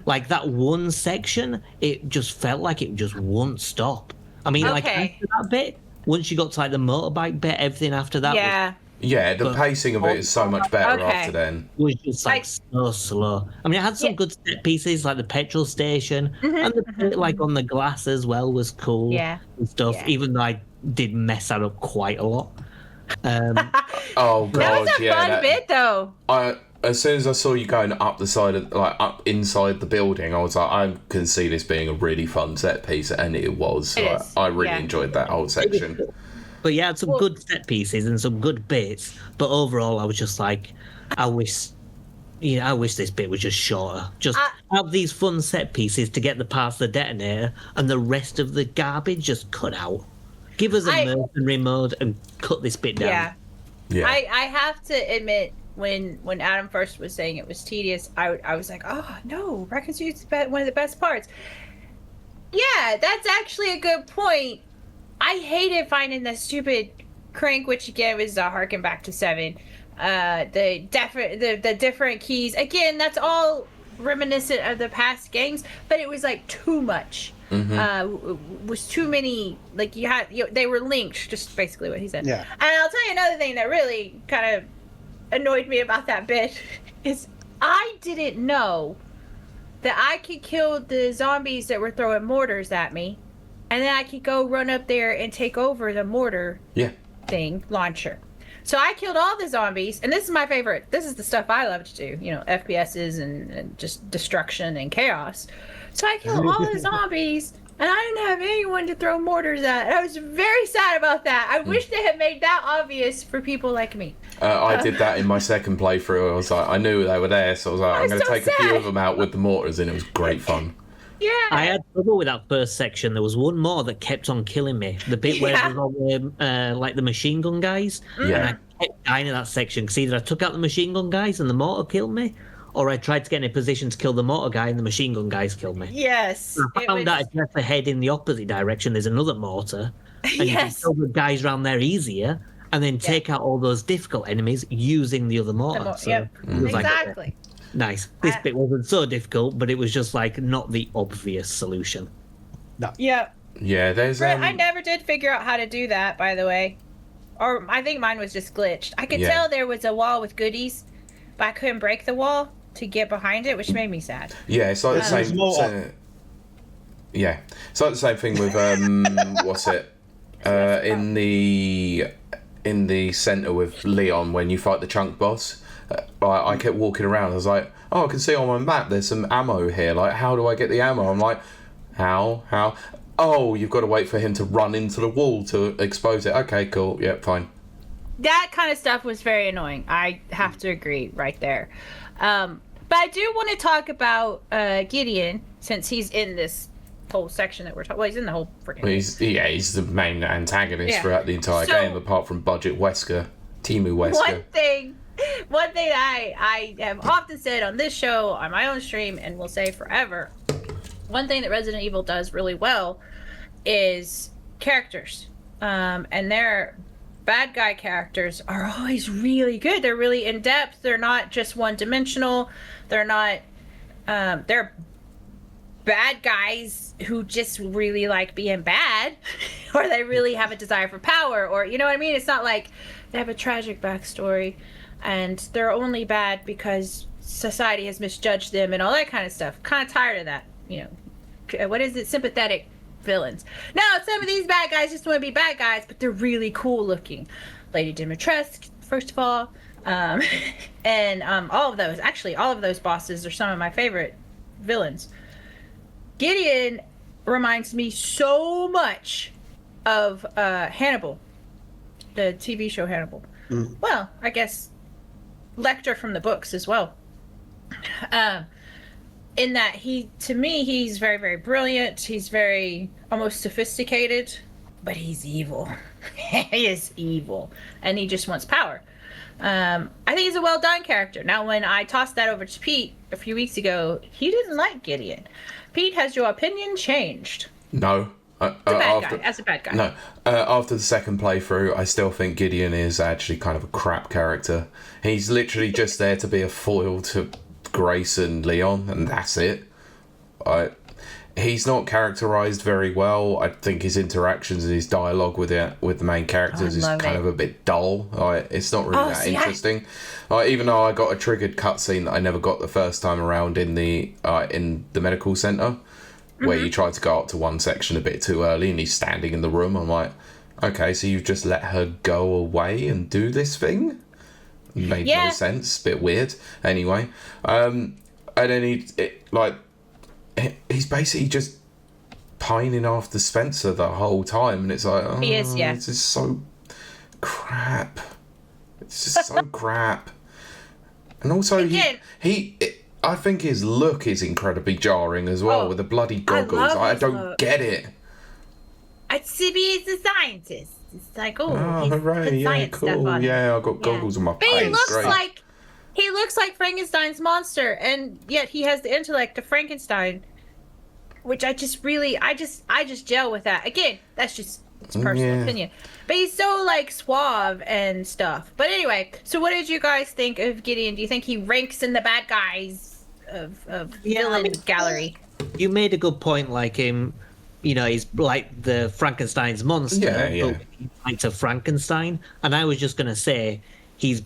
S4: Like, that one section, it just felt like it just won't stop. I mean, like, after that bit, once you got to, like, the motorbike bit, everything after that was...
S2: Yeah, the pacing of it is so much better after then.
S4: It was just like so slow. I mean, it had some good set pieces, like the petrol station, and the bit, like on the glass as well was cool and stuff. Even though I did mess that up quite a lot.
S2: Oh god,
S1: that was a fun bit though.
S2: As soon as I saw you going up the side of, like, up inside the building, I was like, I can see this being a really fun set piece, and it was. I really enjoyed that whole section.
S4: But yeah, some good set pieces and some good bits. But overall, I was just like, I wish this bit was just shorter. Just have these fun set pieces to get the past the detonator, and the rest of the garbage just cut out. Give us a mercenary mode and cut this bit down.
S2: Yeah.
S1: I have to admit, when Adam first was saying it was tedious, I was like, oh no, Raccoon Suit's one of the best parts. Yeah, that's actually a good point. I hated finding the stupid crank, which again was harken back to 7. The different keys. Again, that's all reminiscent of the past games, but it was like too much. Was too many. Like they were linked. Just basically what he said.
S3: Yeah.
S1: And I'll tell you another thing that really kind of annoyed me about that bit is I didn't know that I could kill the zombies that were throwing mortars at me. And then I could go run up there and take over the mortar thing, launcher. So I killed all the zombies, and this is my favorite. This is the stuff I love to do, FPSs and just destruction and chaos. So I killed all the zombies, and I didn't have anyone to throw mortars at. And I was very sad about that. I wish they had made that obvious for people like me.
S2: I did that in my second playthrough. I was like, I knew they were there, so I was like, I'm going to take a few of them out with the mortars, and it was great fun.
S1: Yeah.
S4: I had trouble with that first section. There was one more that kept on killing me. The bit where it was all like the machine gun guys.
S2: Yeah.
S4: And I kept dying in that section because either I took out the machine gun guys and the mortar killed me, or I tried to get in a position to kill the mortar guy and the machine gun guys killed me.
S1: Yes.
S4: I found out if you have to head in the opposite direction, there's another mortar. And you can kill the guys around there easier and then take out all those difficult enemies using the other mortar.
S1: Exactly.
S4: Like, nice. This bit wasn't so difficult, but it was just like not the obvious solution.
S3: No.
S1: Yeah.
S2: Yeah, there's.
S1: I never did figure out how to do that, by the way. Or I think mine was just glitched. I could tell there was a wall with goodies, but I couldn't break the wall to get behind it, which made me sad.
S2: Yeah, it's like the same. Yeah, it's like the same thing with what's it? In the center with Leon when you fight the chunk boss. I kept walking around. I was like, oh, I can see on my map there's some ammo here. Like, how do I get the ammo? I'm like, how? Oh, you've got to wait for him to run into the wall to expose it. Okay, cool. Yeah, fine.
S1: That kind of stuff was very annoying. I have to agree right there. But I do want to talk about Gideon, since he's in this whole section that we're talking. Well, he's in the whole freaking.
S2: He's the main antagonist throughout the entire game, apart from Budget Wesker, Timu Wesker.
S1: One thing I have often said on this show, on my own stream, and will say forever, one thing that Resident Evil does really well is characters. And they're bad guy characters are always really good. They're really in depth. They're not just one dimensional. They're not. They're bad guys who just really like being bad, or they really have a desire for power, or you know what I mean. It's not like they have a tragic backstory, and they're only bad because society has misjudged them and all that kind of stuff. Kind of tired of that. You know, what is it? Sympathetic villains. No, some of these bad guys just want to be bad guys, but they're really cool looking. Lady Dimitrescu, first of all, and all of those. Actually, all of those bosses are some of my favorite villains. Gideon reminds me so much of Hannibal, the TV show Hannibal. Well, I guess Lecter from the books as well. In that to me, he's very, very brilliant. He's very almost sophisticated, but he's evil. He is evil, and he just wants power. I think he's a well done character. Now, when I tossed that over to Pete a few weeks ago, he didn't like Gideon. Pete, has your opinion changed?
S2: No.
S1: As a bad guy.
S2: No. After the second playthrough, I still think Gideon is actually kind of a crap character. He's literally just there to be a foil to Grace and Leon, and that's it. He's not characterized very well. I think his interactions and his dialogue with the main characters is kind of a bit dull. It's not really that interesting. Even though I got a triggered cutscene that I never got the first time around in the medical center, where you tried to go up to one section a bit too early, and he's standing in the room. I'm like, okay, so you've just let her go away and do this thing? Made no sense. Bit weird. Anyway, and then he's basically just pining after Spencer the whole time, and it's like,
S1: he is,
S2: this is so crap. It's just so crap. And also, I think his look is incredibly jarring as well, with the bloody goggles. I don't get it.
S1: He's a scientist. It's like, he's
S2: hooray, yeah, cool. I got goggles on my face.
S1: He looks like Frankenstein's monster, and yet he has the intellect of Frankenstein, which I just gel with that. Again, it's personal opinion. But he's so suave and stuff. But anyway, so what did you guys think of Gideon? Do you think he ranks in the bad guys of villain gallery?
S4: You made a good point, he's like the Frankenstein's monster, but he's like a Frankenstein. And I was just going to say, he's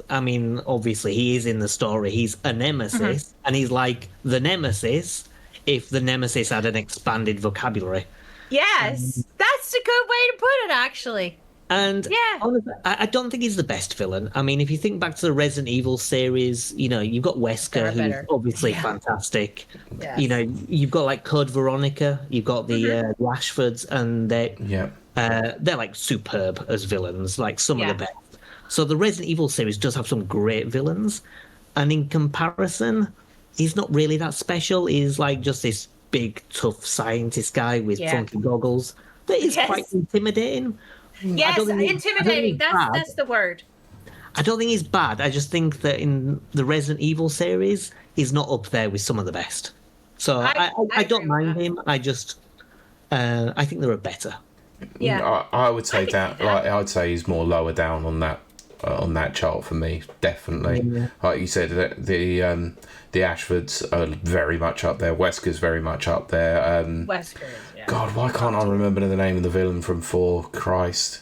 S4: obviously he is in the story. He's a nemesis, and he's like the nemesis if the nemesis had an expanded vocabulary.
S1: Yes, that's a good way to put it, actually.
S4: And honestly, I don't think he's the best villain. I mean, if you think back to the Resident Evil series, you've got Wesker, who's obviously fantastic. Yes. You've got Code Veronica, you've got the Ashfords, and they're superb as villains, some of the best. So the Resident Evil series does have some great villains, and in comparison, he's not really that special. He's just this big, tough scientist guy with funky goggles that is quite intimidating.
S1: Yes, intimidating. That's the word.
S4: I don't think he's bad. I just think that in the Resident Evil series, he's not up there with some of the best. So I don't mind him. I just I think there are better.
S2: Yeah, I would say that. I would say he's more lower down on that chart for me, definitely. Yeah. Like you said, the Ashfords are very much up there. Wesker's very much up there.
S1: Wesker.
S2: God, why can't I remember the name of the villain from 4? Christ.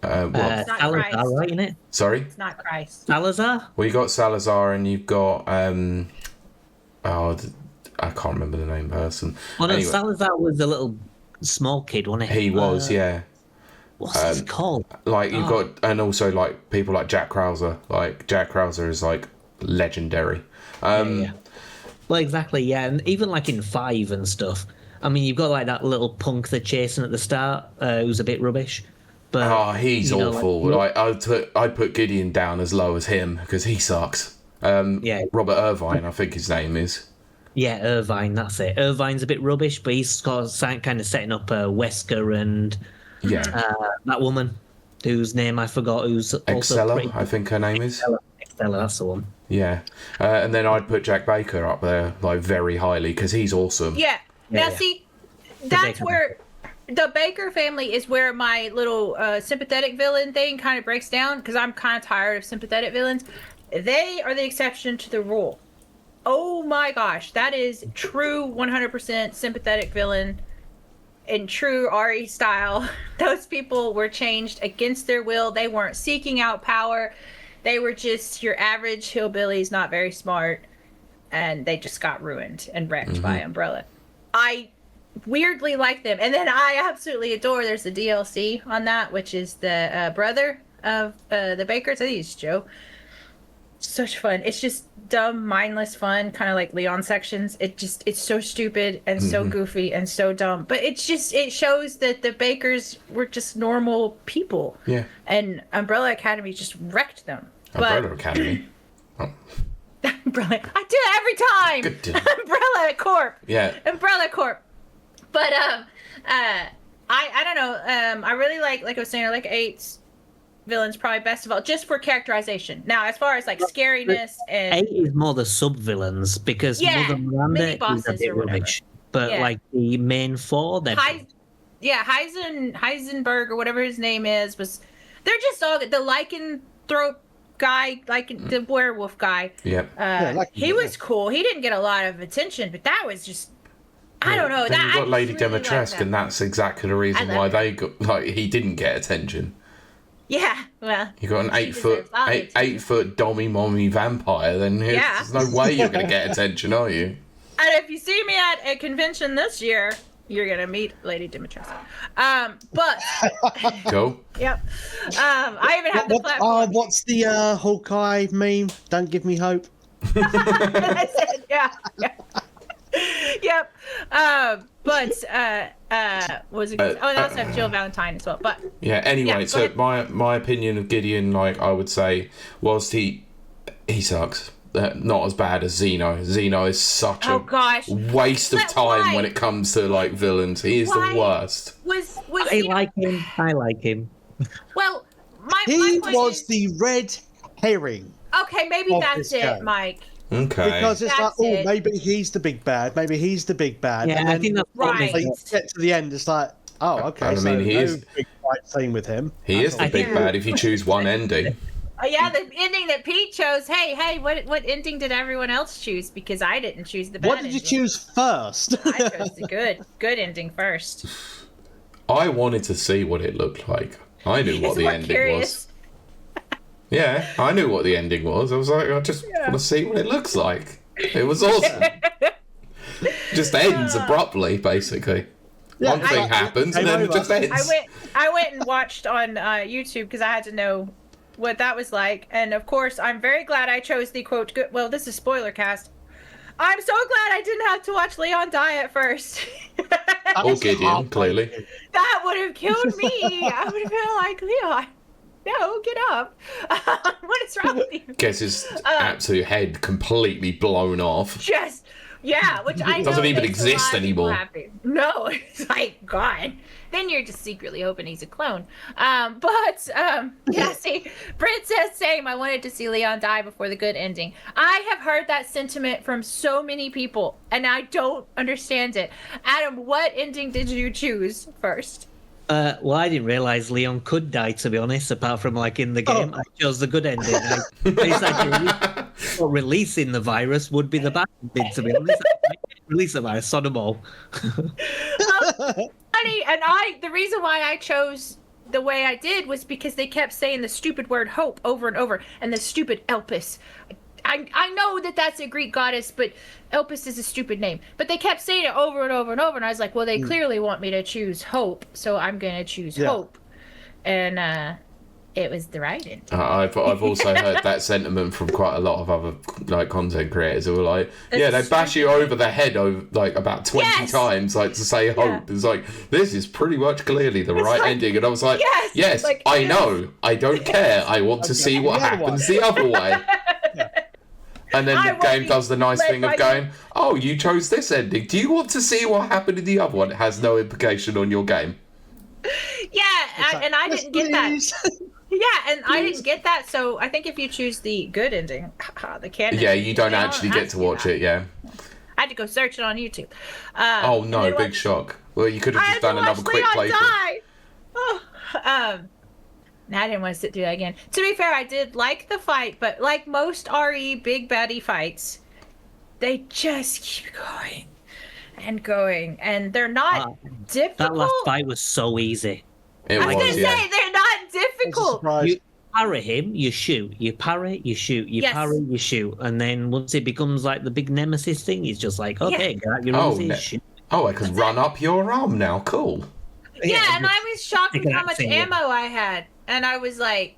S4: Salazar, right, isn't it?
S2: Sorry?
S1: It's not Christ.
S4: Salazar?
S2: Well, you've got Salazar and you've got... I can't remember the name person.
S4: Well, no, anyway. Salazar was a little small kid, wasn't he?
S2: He was, yeah.
S4: What's he called?
S2: You've got... And also, people like Jack Krauser. Jack Krauser is, legendary.
S4: Yeah. Well, exactly, yeah. And even, in 5 and stuff... I mean, you've got that little punk they're chasing at the start, who's a bit rubbish. But
S2: he's awful. I'd put Gideon down as low as him because he sucks. Robert Irvine, I think his name is.
S4: Yeah, Irvine, that's it. Irvine's a bit rubbish, but he's kind of setting up Wesker and that woman whose name I forgot, who's also
S2: Excella, I think her name is.
S4: Excella, that's the one.
S2: Yeah, and then I'd put Jack Baker up there very highly because he's awesome.
S1: Yeah. Now, see, that's where the Baker family is where my little sympathetic villain thing kind of breaks down, because I'm kind of tired of sympathetic villains. They are the exception to the rule. Oh my gosh, that is true 100% sympathetic villain in true RE style. Those people were changed against their will. They weren't seeking out power. They were just your average hillbillies, not very smart, and they just got ruined and wrecked by Umbrella. I weirdly like them, and then I absolutely adore. There's the DLC on that, which is the brother of the Bakers. I think it's Joe. Such fun. It's just dumb, mindless fun, kind of like Leon sections. It's so stupid and so goofy and so dumb, but it shows that the Bakers were just normal people.
S2: Yeah.
S1: And Umbrella Academy just wrecked them.
S2: Umbrella Academy. Oh.
S1: Umbrella. I do it every time.
S2: Good.
S1: Umbrella Corp.
S2: Yeah.
S1: Umbrella Corp. But I don't know. I really like I was saying, I like 8's villains probably best of all, just for characterization. Now, as far as like scariness and
S4: 8 is more the sub villains, because Mother Miranda
S1: mini
S4: is a
S1: bosses
S4: bit
S1: or whatever.
S4: rubbish. But like the main 4, they're
S1: Heisenberg or whatever his name is they're just all the lycanthrope guy, like the werewolf guy.
S2: Yep.
S1: He was cool. He didn't get a lot of attention, but that was just I don't know.
S2: Then
S1: that
S2: you've got Lady
S1: really
S2: Dimitrescu, and that's exactly the reason why they got he didn't get attention.
S1: Yeah, well,
S2: You got an 8 foot dommy mommy vampire. Then there's no way you're going to get attention, are you?
S1: And if you see me at a convention this year, you're gonna meet Lady Dimitrescu. But
S2: Cool.
S1: Yep. I even have the platform.
S3: What's the Hawkeye meme? Don't give me hope.
S1: I said, yeah. Yep. But was it? And I also have Jill Valentine as well. But
S2: yeah. Anyway,
S1: yeah,
S2: so my opinion of Gideon, like I would say, whilst he sucks. Not as bad as Zeno. Zeno is such a waste of time when it comes to like villains. He is the worst.
S4: I like him.
S1: Well,
S3: he
S1: my
S3: was
S1: is,
S3: the red herring.
S1: Okay, maybe that's it,
S3: game.
S1: Mike.
S2: Okay.
S3: Because it's maybe he's the big bad. Maybe he's the big bad.
S4: Yeah,
S3: and
S4: I think that's
S1: right.
S3: When you get to the end, it's like, oh, okay.
S2: I mean, he is
S3: big fight scene with him.
S2: He is the big bad if you choose one ending.
S1: Yeah, the ending that Pete chose. Hey, what ending did everyone else choose? Because I didn't choose the bad
S3: What did you
S1: ending.
S3: choose first?
S1: I chose the good ending first.
S2: I wanted to see what it looked like. I knew what the ending was. Yeah, I knew what the ending was. I was like, I just want to see what it looks like. It was awesome. Just ends abruptly, basically.
S3: Yeah,
S2: one thing happens and then it just ends.
S1: I went and watched on YouTube because I had to know what that was like, and of course I'm very glad I chose the quote good. Well, this is Spoilercast. I'm so glad I didn't have to watch Leon die at first.
S2: Or Gideon, clearly.
S1: That would have killed me. I would have been like, Leon, no, get up. What is wrong with you?
S2: Gets his absolute head completely blown off.
S1: Just which I know
S2: doesn't even
S1: makes
S2: exist
S1: a lot of
S2: anymore.
S1: people happy. No, it's like God. Then you're just secretly hoping he's a clone. See, Britt says same. I wanted to see Leon die before the good ending. I have heard that sentiment from so many people, and I don't understand it. Adam, what ending did you choose first?
S4: Well, I didn't realize Leon could die, to be honest, apart from like in the game. I chose the good ending. Releasing the virus would be the bad ending, to be honest. Release the virus, sod them all.
S1: And the reason why I chose the way I did was because they kept saying the stupid word hope over and over, and the stupid Elpis. I know that that's a Greek goddess, but Elpis is a stupid name. But they kept saying it over and over and over, and I was like, well, they clearly want me to choose hope, so I'm going to choose hope. And it was the right ending.
S2: I've also heard that sentiment from quite a lot of other like content creators who were like, they bash you over the head like about 20 times like to say hope. It's like, this is pretty much clearly the right ending, and I was like, yes, like, I know, I don't care, I want to see what happens the other way. And then the game does the nice thing of going, oh, you chose this ending. Do you want to see what happened in the other one? It has no implication on your game.
S1: Yeah, and I didn't get that. Yeah, and I didn't get that, so I think if you choose the good ending, the canon.
S2: Yeah, you don't actually get to watch it, yeah.
S1: I had to go search it on YouTube.
S2: Oh no, big shock. Well, you could have just done another quick playthrough.
S1: Die. Oh, no, I didn't want to sit through that again. To be fair, I did like the fight, but like most RE big baddie fights, they just keep going and going, and they're not difficult.
S4: That last fight was so easy.
S1: I was gonna say they're not difficult.
S4: You parry him, you shoot. You parry, you shoot. You parry, you shoot. And then once it becomes like the big nemesis thing, it's just like, okay, get out your Uzi, shoot.
S2: Oh, I can run up your arm now. Cool.
S1: Yeah, and I was shocked with how much ammo I had. And I was like,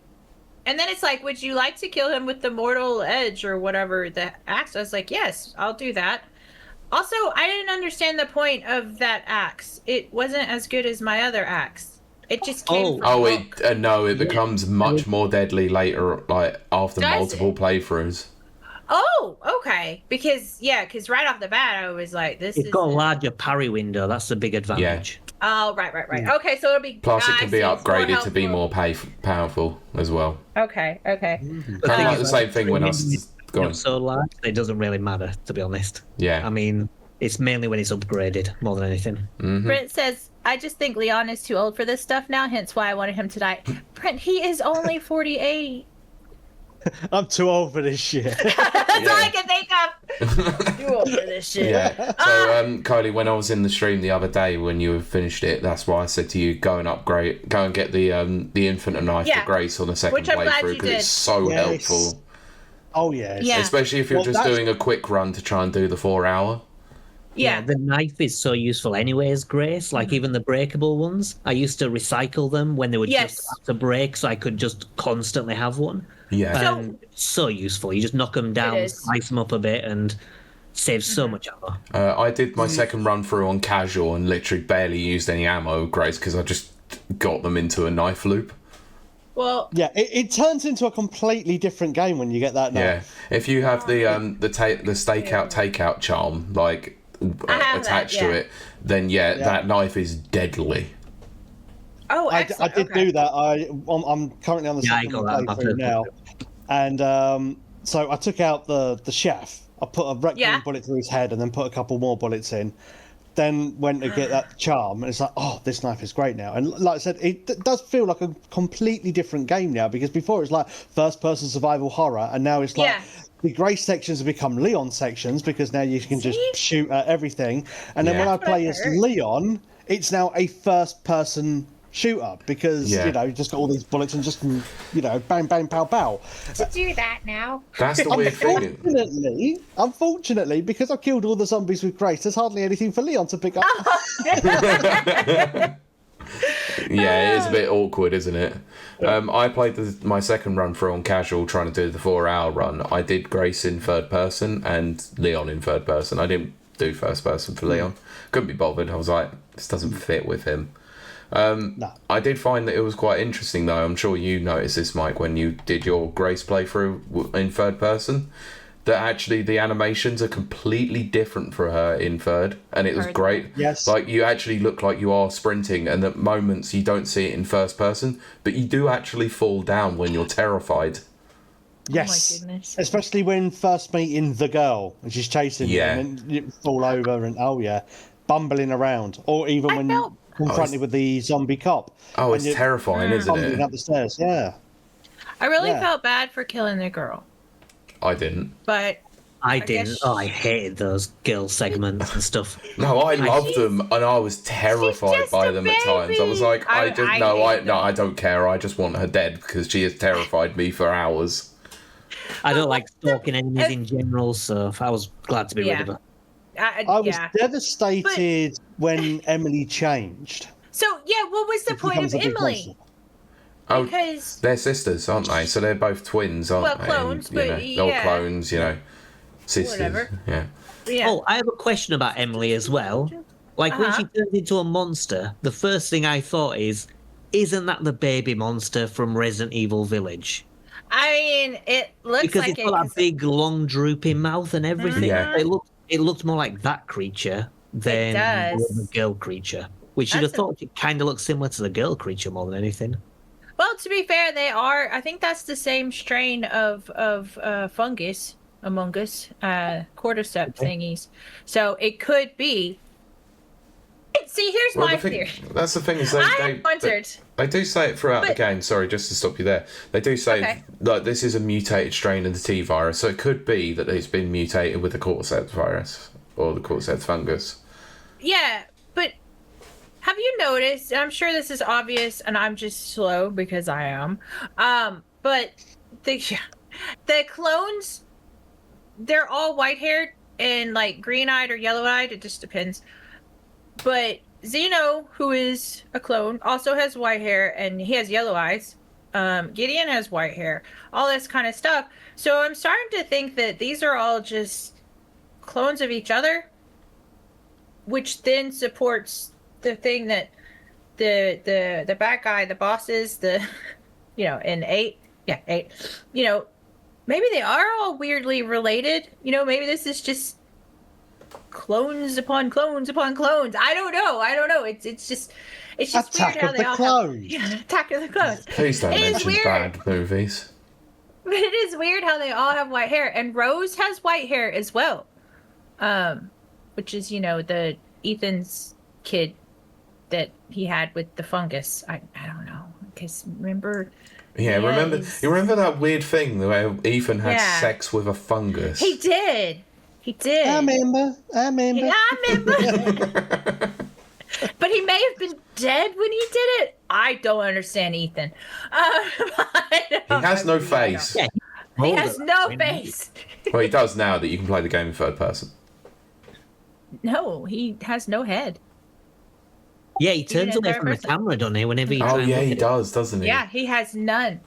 S1: and then it's like, would you like to kill him with the mortal edge or whatever, the axe? I was like, yes, I'll do that. Also, I didn't understand the point of that axe. It wasn't as good as my other axe. It just came from
S2: it becomes much more deadly later, like after multiple playthroughs.
S1: Oh, okay. Because right off the bat, I was like,
S4: It's got a larger parry window. That's the big advantage.
S1: Yeah. Oh, right. Okay, so it'll be...
S2: Plus, it can be upgraded to be more powerful as well.
S1: Okay.
S2: Kind of like the same thing when I was going...
S4: So large, it doesn't really matter, to be honest.
S2: Yeah.
S4: I mean, it's mainly when it's upgraded, more than anything.
S2: Mm-hmm.
S1: Brent says, I just think Leon is too old for this stuff now, hence why I wanted him to die. Brent, he is only 48.
S3: I'm too old for this shit.
S1: That's all I can think of. Too old for this shit.
S2: Yeah. So, Kylie, when I was in the stream the other day when you finished it, that's why I said to you, go and get the Infinite Knife of Grace on the second playthrough because it's so helpful.
S3: Oh yeah.
S2: Especially if you're just doing a quick run to try and do the 4 hour.
S1: Yeah,
S4: the knife is so useful anyways, Grace. Like even the breakable ones, I used to recycle them when they were just about to break, so I could just constantly have one.
S2: Yeah.
S4: And so useful. You just knock them down, slice them up a bit, and save so much ammo.
S2: I did my second run through on casual and literally barely used any ammo, Grace, because I just got them into a knife loop.
S1: Well,
S3: yeah, it turns into a completely different game when you get that knife.
S2: Yeah, if you have the stakeout takeout charm like attached to it, then that knife is deadly.
S1: Oh,
S3: I did do that. I'm currently on the second playthrough now, and so I took out the chef. I put a rectangle bullet through his head, and then put a couple more bullets in. Then went to get that charm, and it's like, oh, this knife is great now. And like I said, it does feel like a completely different game now, because before it was like first-person survival horror, and now it's like the Grace sections have become Leon sections, because now you can just shoot at everything. And then when I play as Leon, it's now a first-person shooter, because you know, you just got all these bullets and just, you know, bang bang pow pow
S1: to do that now.
S2: That's the weird thing.
S3: Unfortunately, because I killed all the zombies with Grace, there's hardly anything for Leon to pick up.
S2: Yeah, it is a bit awkward, isn't it? I played my second run through on casual, trying to do the 4 hour run. I did Grace in third person and Leon in third person. I didn't do first person for Leon. Couldn't be bothered. I was like, this doesn't fit with him.
S3: No.
S2: I did find that it was quite interesting, though. I'm sure you noticed this, Mike, when you did your Grace playthrough in third person, that actually the animations are completely different for her in third, and it was great.
S3: Yes.
S2: Like, you actually look like you are sprinting, and at moments you don't see it in first person, but you do actually fall down when you're terrified.
S3: Yes.
S1: Oh my goodness.
S3: Especially when first meeting the girl, and she's chasing you, and then you fall over, and bumbling around. Or even when confronted with the zombie cop.
S2: Oh, it's terrifying, isn't it?
S3: Bumbling up the stairs,
S1: I really felt bad for killing the girl.
S2: I didn't.
S1: But
S4: I didn't. Oh, I hated those girl segments and stuff.
S2: No, I loved them, and I was terrified by them at times. I was like, I don't care. I just want her dead, because she has terrified me for hours.
S4: I don't like stalking enemies in general, so I was glad to be rid of her.
S3: I was devastated when Emily changed.
S1: So, what was the point of Emily?
S2: Oh,
S1: because
S2: they're sisters, aren't they? So they're both twins, aren't they?
S1: Clones,
S2: They're clones, sisters.
S1: Whatever.
S2: Yeah.
S4: Oh, I have a question about Emily as well. Like, when she turns into a monster, the first thing I thought is, isn't that the baby monster from Resident Evil Village?
S1: I mean, it looks
S4: because
S1: like
S4: it's got that big, long, drooping mouth and everything.
S2: Yeah.
S4: It looked more like that creature than the girl creature, which you'd have thought it kind of looks similar to the girl creature more than anything.
S1: Well, to be fair, they are. I think that's the same strain of fungus. Among Us cordyceps thingies. So it could be. See, here's my theory.
S2: That's the thing is
S1: I wondered.
S2: They do say it throughout the game. Sorry, just to stop you there. They do say like this is a mutated strain of the T virus, so it could be that it's been mutated with the cordyceps virus or the cordyceps fungus.
S1: Yeah, but have you noticed? I'm sure this is obvious, and I'm just slow because I am. But the clones, they're all white-haired and like green-eyed or yellow-eyed. It just depends. But Xeno, who is a clone, also has white hair and he has yellow eyes. Gideon has white hair. All this kind of stuff. So I'm starting to think that these are all just clones of each other, which then supports the thing that the bad guy, the bosses, in 8, maybe they are all weirdly related. Maybe this is just clones upon clones upon clones. I don't know. It's just
S3: Attack
S1: weird how
S3: of
S1: they
S3: the
S1: all
S3: Clones.
S1: Attack of the Clones.
S2: Please don't mention bad movies.
S1: But it is weird how they all have white hair, and Rose has white hair as well. Which is the Ethan's kid that he had with the fungus. I don't know, because remember.
S2: Yeah, you remember that weird thing where Ethan had sex with a fungus?
S1: He did. I remember. But he may have been dead when he did it. I don't understand Ethan.
S2: He has no face.
S1: Yeah, he has no face.
S2: Well, he does now that you can play the game in third person.
S1: No, he has no head.
S4: Yeah, he turns away from the camera, doesn't he? Whenever he
S2: he does, doesn't he?
S1: Yeah, he has none.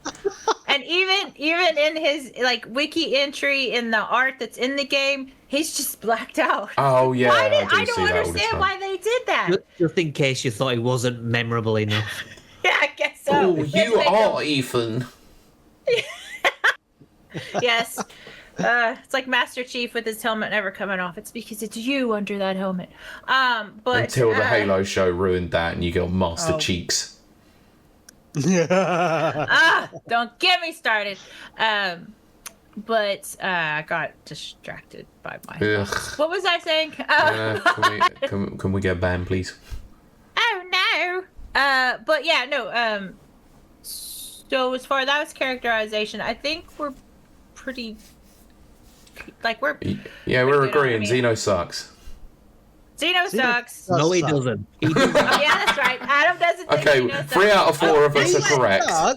S1: And even in his wiki entry in the art that's in the game, he's just blacked out.
S2: Oh yeah,
S1: I don't understand why they did that.
S4: Just in case you thought he wasn't memorable enough.
S1: Yeah, I guess so.
S2: Oh, you are Ethan.
S1: Yes. It's like Master Chief with his helmet never coming off. It's because it's you under that helmet. But
S2: until the Halo show ruined that, and you got Master Cheeks.
S1: Don't get me started. But I got distracted by my. What was I saying?
S2: Can we get banned, please?
S1: Oh no. But yeah, no. So as far as that was characterization, I think we're pretty. We're
S2: agreeing. Xeno sucks.
S1: Xeno sucks.
S4: No, he doesn't.
S1: Oh, yeah, that's right. Adam doesn't think Xeno sucks.
S2: 3 out of 4 of us are correct.
S3: I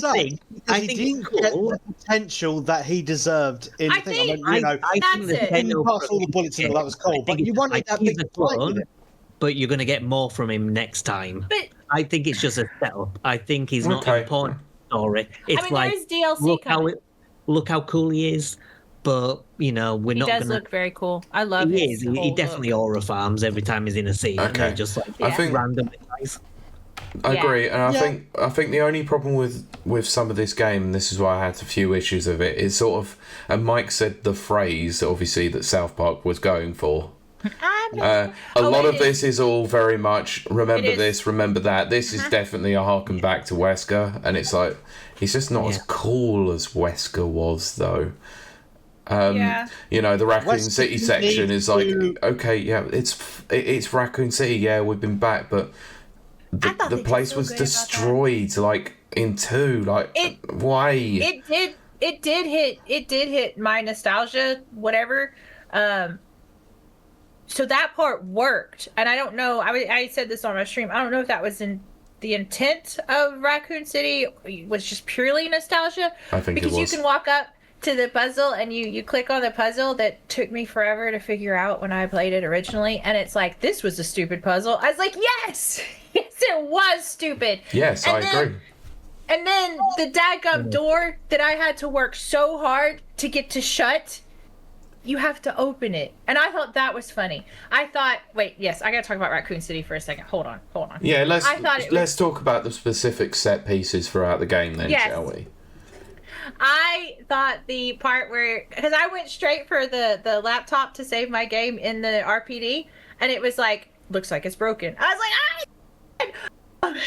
S3: think he didn't get the potential that he deserved in the thing.
S1: I think
S3: he passed all the bullets and all that was cool, but you wanted that big fight.
S4: But you're going to get more from him next time.
S1: But
S4: I think it's just a setup. I think he's not important to the story. It's
S1: there's DLC coming.
S4: Look how cool he is. But, we're not going to... He does
S1: look very cool. I love his
S4: He definitely aura farms every time he's in a scene.
S2: Okay.
S4: Just
S2: I think
S4: randomly nice.
S2: I agree, and I think the only problem with some of this game, and this is why I had a few issues of it, is sort of... And Mike said the phrase, obviously, that South Park was going for. A lot of this is all very much, remember this, remember that. This is definitely a harken back to Wesker, and it's like, he's just not as cool as Wesker was, though. The Raccoon City section is like, it's Raccoon City, we've been back, but the place was destroyed, in 2, why?
S1: It did hit my nostalgia, whatever. So that part worked, and I don't know. I said this on my stream. I don't know if that was in the intent of Raccoon City. It was just purely nostalgia.
S2: I think
S1: because
S2: it was.
S1: You can walk up to the puzzle and you click on the puzzle that took me forever to figure out when I played it originally, and it's like, this was a stupid puzzle. I was like, yes, it was stupid.
S2: Yes, I agree.
S1: And then the dadgum door that I had to work so hard to get to shut, you have to open it. And I thought that was funny. I thought, I gotta talk about Raccoon City for a second. Hold on.
S2: Yeah, let's talk about the specific set pieces throughout the game then, shall we?
S1: I thought the part where, because I went straight for the laptop to save my game in the RPD, and it was like, looks like it's broken. I was like,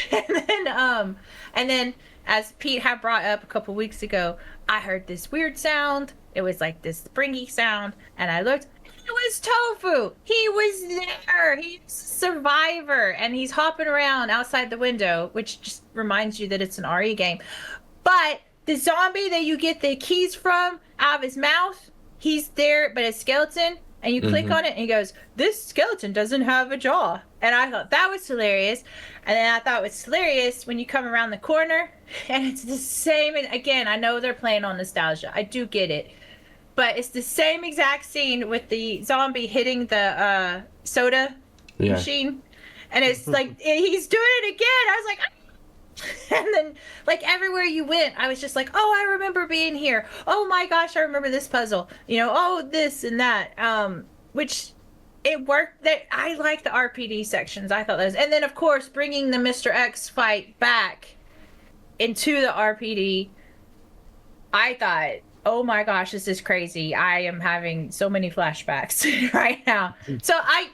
S1: and then as Pete had brought up a couple weeks ago, I heard this weird sound It was like this springy sound, and I looked. It was Tofu. He was there. He's a survivor, and he's hopping around outside the window, which just reminds you that it's an RE game. But the zombie that you get the keys from out of his mouth, he's there, but a skeleton, and you click on it, and he goes, "This skeleton doesn't have a jaw." And I thought that was hilarious. And then I thought it was hilarious when you come around the corner, and it's the same. And again, I know they're playing on nostalgia. I do get it. But it's the same exact scene with the zombie hitting the soda machine. And it's like, he's doing it again. I was like, ah. And then, like, everywhere you went, I was just like, oh, I remember being here. Oh my gosh, I remember this puzzle. You know, oh, this and that. Which, it worked. That I like the RPD sections. I thought that was, and then, of course, bringing the Mr. X fight back into the RPD, I thought, oh my gosh, this is crazy. I am having so many flashbacks right now. So I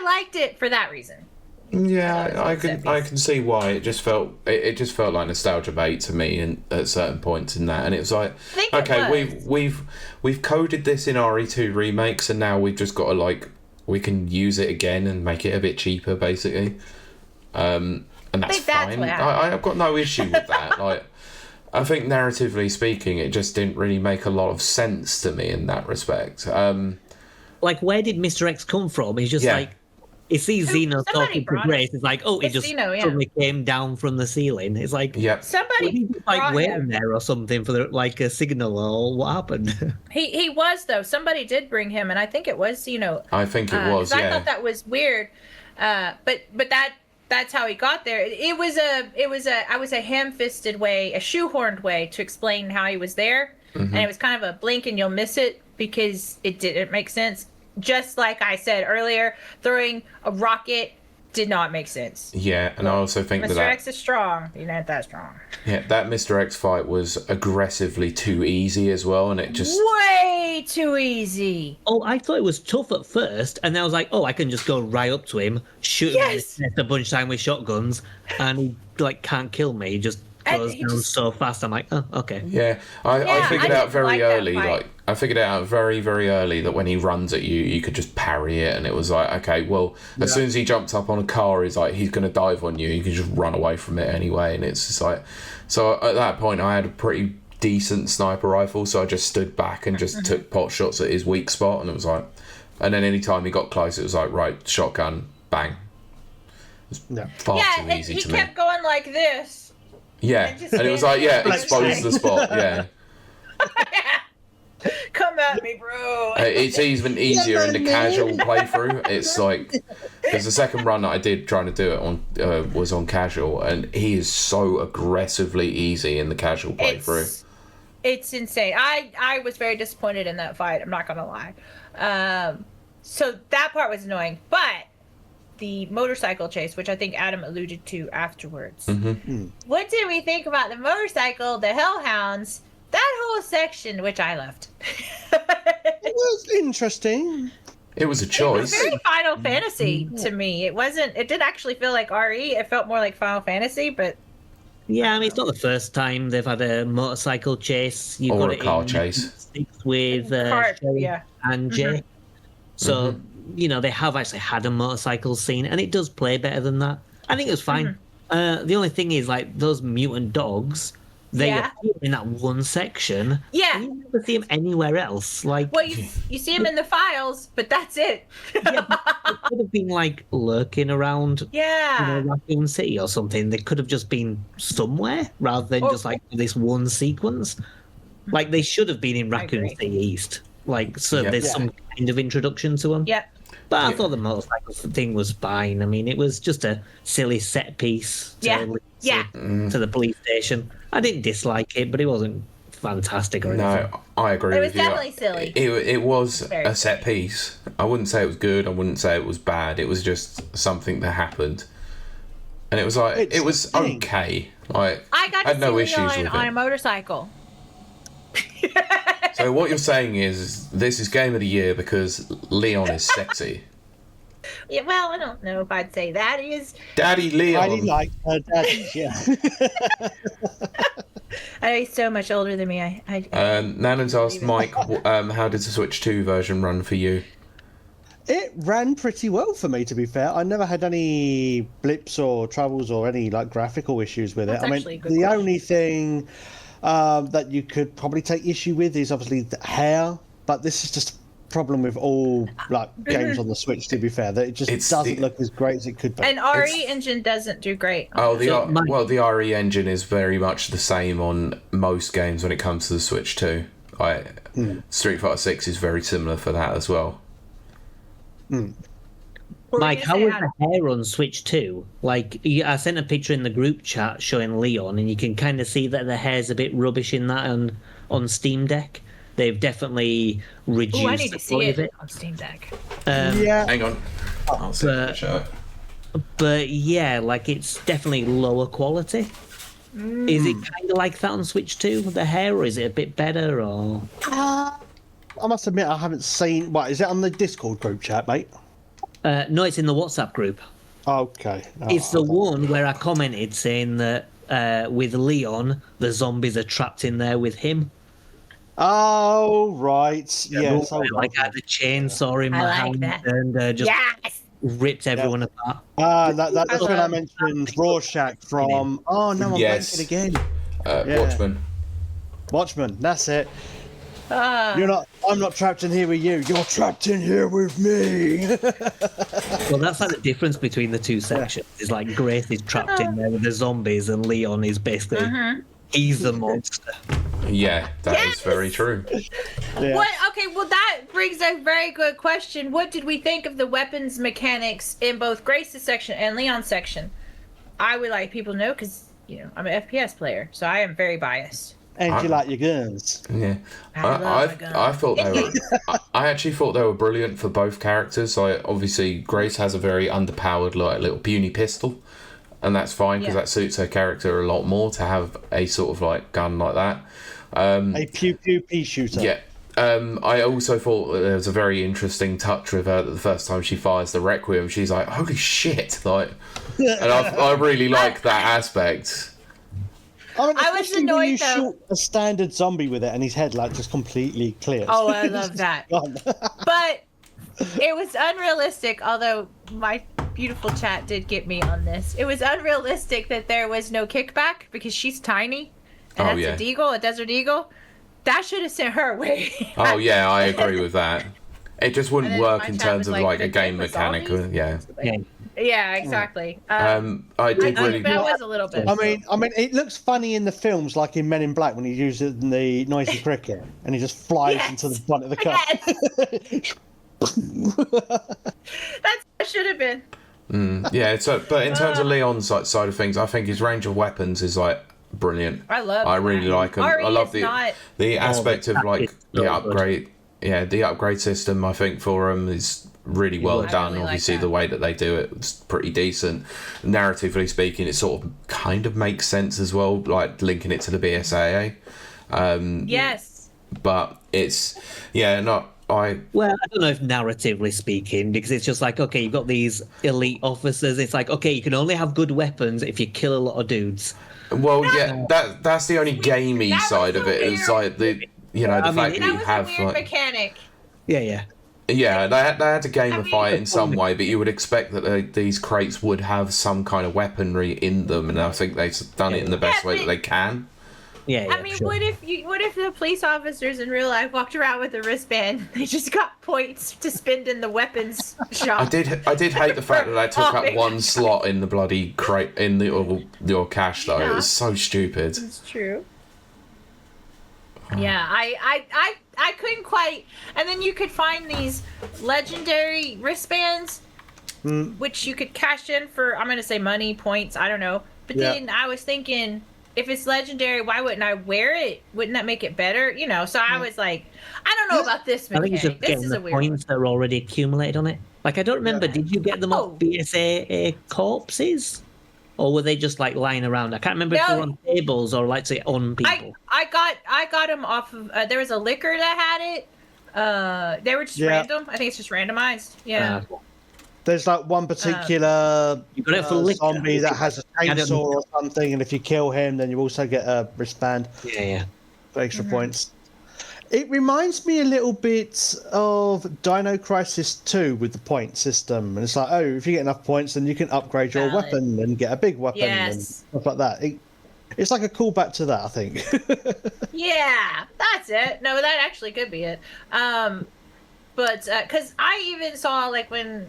S1: liked it for that reason.
S2: Yeah, I can see why. It just felt like nostalgia bait to me at certain points in that, and it was like, okay, we've coded this in RE2 remakes, and now we've just got to we can use it again and make it a bit cheaper, basically. And that's fine. I've got no issue with that. I think narratively speaking, it just didn't really make a lot of sense to me in that respect.
S4: Where did Mr. X come from? He's just he sees Xeno talking to Grace. It's like, oh, it just suddenly came down from the ceiling. It's like,
S1: somebody
S4: waiting there or something for a signal, or what happened?
S1: He was, though. Somebody did bring him, and I think it was Xeno.
S2: I think it was.
S1: I thought that was weird, but that's how he got there. It was a ham-fisted way, a shoehorned way to explain how he was there, and it was kind of a blink and you'll miss it because it didn't make sense. Just like I said earlier, throwing a rocket did not make sense.
S2: Yeah, and I also think
S1: Mr. X is strong. You're not that strong.
S2: Yeah, that Mr. X fight was aggressively too easy as well, and it just
S1: way too easy.
S4: Oh, I thought it was tough at first, and then I was like, oh, I can just go right up to him, shoot him in the chest a bunch of time with shotguns, and he can't kill me. He just goes down so fast. I'm like, oh, okay.
S2: Yeah, I figured out very early, I figured out very, very early that when he runs at you, you could just parry it, and it was like, okay, well, as soon as he jumps up on a car, he's going to dive on you. You can just run away from it anyway, and it's just like, so at that point, I had a pretty decent sniper rifle, so I just stood back and just took pot shots at his weak spot, and it was like, and then any time he got close, it was like, right, shotgun, bang. It was far too easy to me.
S1: He kept going like this.
S2: Yeah, and it was like, expose the spot, yeah.
S1: Come at me, bro.
S2: It's even easier in the casual playthrough. It's like, because the second run that I did trying to do it on was on casual, and he is so aggressively easy in the casual playthrough.
S1: It's insane. I was very disappointed in that fight. I'm not gonna lie. So that part was annoying, but the motorcycle chase, which I think Adam alluded to afterwards. What did we think about the motorcycle, the Hellhounds? That whole section, which I loved.
S3: It was interesting.
S2: It was a choice.
S1: It was very Final Fantasy to me. It did actually feel like RE. It felt more like Final Fantasy, but...
S4: Yeah, I mean, it's not the first time they've had a motorcycle chase. You've
S2: or
S4: got
S2: a car chase.
S4: With Sherry and Jay. So, they have actually had a motorcycle scene, and it does play better than that. I think it was fine. The only thing is, those mutant dogs... They appear in that one section.
S1: Yeah.
S4: And you never see them anywhere else. Well,
S1: you see them in the files, but that's it.
S4: Yeah, they could have been lurking around Raccoon City or something. They could have just been somewhere rather than just this one sequence. They should have been in Raccoon City East. There's some kind of introduction to them.
S1: Yeah.
S4: But I thought the motorcycle thing was fine. I mean, it was just a silly set piece to the police station. I didn't dislike it, but it wasn't fantastic or anything.
S2: No, I agree with you.
S1: It was definitely silly.
S2: It was a set piece. I wouldn't say it was good. I wouldn't say it was bad. It was just something that happened. And it was it was okay.
S1: I got to see Leon on a motorcycle.
S2: So what you're saying is this is Game of the Year because Leon is sexy.
S1: Yeah, well, I don't know if I'd say that. He is
S2: Daddy Leon.
S3: I like her daddy, yeah.
S1: He's so much older than me.
S2: Nanon's asked Mike, how did the Switch 2 version run for you?
S3: It ran pretty well for me, to be fair. I never had any blips or troubles or any like graphical issues with it.
S1: That's
S3: I
S1: actually
S3: mean,
S1: a good
S3: the
S1: question.
S3: only thing that you could probably take issue with is obviously the hair, but this is just a problem with all like games on the Switch. To be fair, that it just doesn't look as great as it could be.
S1: And RE engine doesn't do great.
S2: Oh, the RE engine is very much the same on most games when it comes to the Switch 2. Street Fighter 6 is very similar for that as well.
S4: Mike, how was the hair on Switch 2? Like, I sent a picture in the group chat showing Leon, and you can kind of see that the hair's a bit rubbish in that on Steam Deck. They've definitely reduced
S1: I need to
S4: the
S1: see
S4: quality of
S1: it on Steam Deck.
S3: Yeah.
S2: Hang on. I'll see the show.
S4: But yeah, like, it's definitely lower quality. Is it kind of like that on Switch 2, the hair, or is it a bit better, or...?
S3: I must admit, I haven't seen... What, is it on the Discord group chat, mate?
S4: No, it's in the WhatsApp group.
S3: Okay.
S4: It's the one where I commented saying that with Leon, the zombies are trapped in there with him.
S3: Oh, right. Yes.
S4: Like, I had a chainsaw in my hand
S1: that.
S4: and just ripped everyone apart.
S3: That's when I mentioned Rorschach from... Oh, no, I'm blanking again.
S2: Watchmen.
S3: Watchmen, that's it. I'm not trapped in here with you. You're trapped in here with me.
S4: Well, that's like the difference between the two sections. It's like Grace is trapped in there with the zombies, and Leon is basically he's the monster.
S2: Yeah, that is very true.
S3: Yeah.
S1: What? Okay, well that brings a very good question. What did we think of the weapons mechanics in both Grace's section and Leon's section? I would like people to know because I'm an FPS player, so I am very biased.
S3: And you like your guns.
S2: Yeah,
S1: I
S2: thought they were. I actually thought they were brilliant for both characters. Obviously Grace has a very underpowered like little puny pistol, and that's fine because that suits her character a lot more to have a sort of like gun like that.
S3: A pew pew pea shooter.
S2: Yeah. I also thought that there was a very interesting touch with her that the first time she fires the Requiem, she's like, "Holy shit!" Like, and I really like that aspect.
S3: I mean,
S1: I was
S3: especially
S1: annoyed,
S3: when you
S1: though.
S3: shoot a standard zombie with it and his head like just completely clears.
S1: Oh, I love that. But it was unrealistic, although my beautiful chat did get me on this. It was unrealistic that there was no kickback because she's tiny. And that's a deagle, a desert eagle. That should have sent her away.
S2: Oh, yeah, I agree with that. It just wouldn't work in terms of like a game mechanic. Yeah.
S1: Yeah, exactly.
S2: I did really.
S1: That was a little bit.
S3: I mean, it looks funny in the films, like in Men in Black, when he uses the noisy cricket and he just flies into the front of the car.
S1: That should have been.
S2: Yeah. So, but in terms of Leon's side of things, I think his range of weapons is like brilliant. I really like him. I love the aspect of like the upgrade. Yeah, the upgrade system I think for him is really well done.
S1: Really
S2: obviously the way that they do it is pretty decent. Narratively speaking, it sort of kind of makes sense as well, like linking it to the BSAA.
S1: Yes.
S2: But it's well, I
S4: don't know if narratively speaking, because it's just like, okay, you've got these elite officers. It's like, okay, you can only have good weapons if you kill a lot of dudes.
S2: Well, that's the only gamey side of it. It's like the fact that you have
S1: a weird mechanic.
S4: Yeah.
S2: Yeah, they had to gamify it in some way, but you would expect that these crates would have some kind of weaponry in them, and I think they've done it in the best way that they can.
S4: Yeah.
S1: I mean, what if the police officers in real life walked around with a wristband? They just got points to spend in the weapons shop.
S2: I did hate the fact that they took up one slot in the bloody crate in your cache though. It was so stupid.
S1: It's true. Yeah, I couldn't quite. And then you could find these legendary wristbands, which you could cash in for, I'm going to say money, points, I don't know. But then I was thinking, if it's legendary, why wouldn't I wear it? Wouldn't that make it better? So I was like, I don't know about this mechanic.
S4: I think it's just
S1: this is a
S4: the
S1: weird
S4: points that are already accumulated on it. Like, I don't remember, did you get them off BSAA corpses? Or were they just like lying around? I can't remember if they were on tables or like say on people.
S1: I got them off of. There was a liquor that had it. They were just random. I think it's just randomized. Yeah.
S3: There's like one particular
S4: You got it for liquor.
S3: zombie that has a chainsaw or something, and if you kill him, then you also get a wristband
S4: Yeah.
S3: for extra points. It reminds me a little bit of Dino Crisis 2 with the point system. And it's like, oh, if you get enough points, then you can upgrade your
S1: Valid.
S3: weapon and get a big weapon and stuff like that. It's like a callback to that, I think.
S1: Yeah, that's it. No, that actually could be it. But because I even saw like when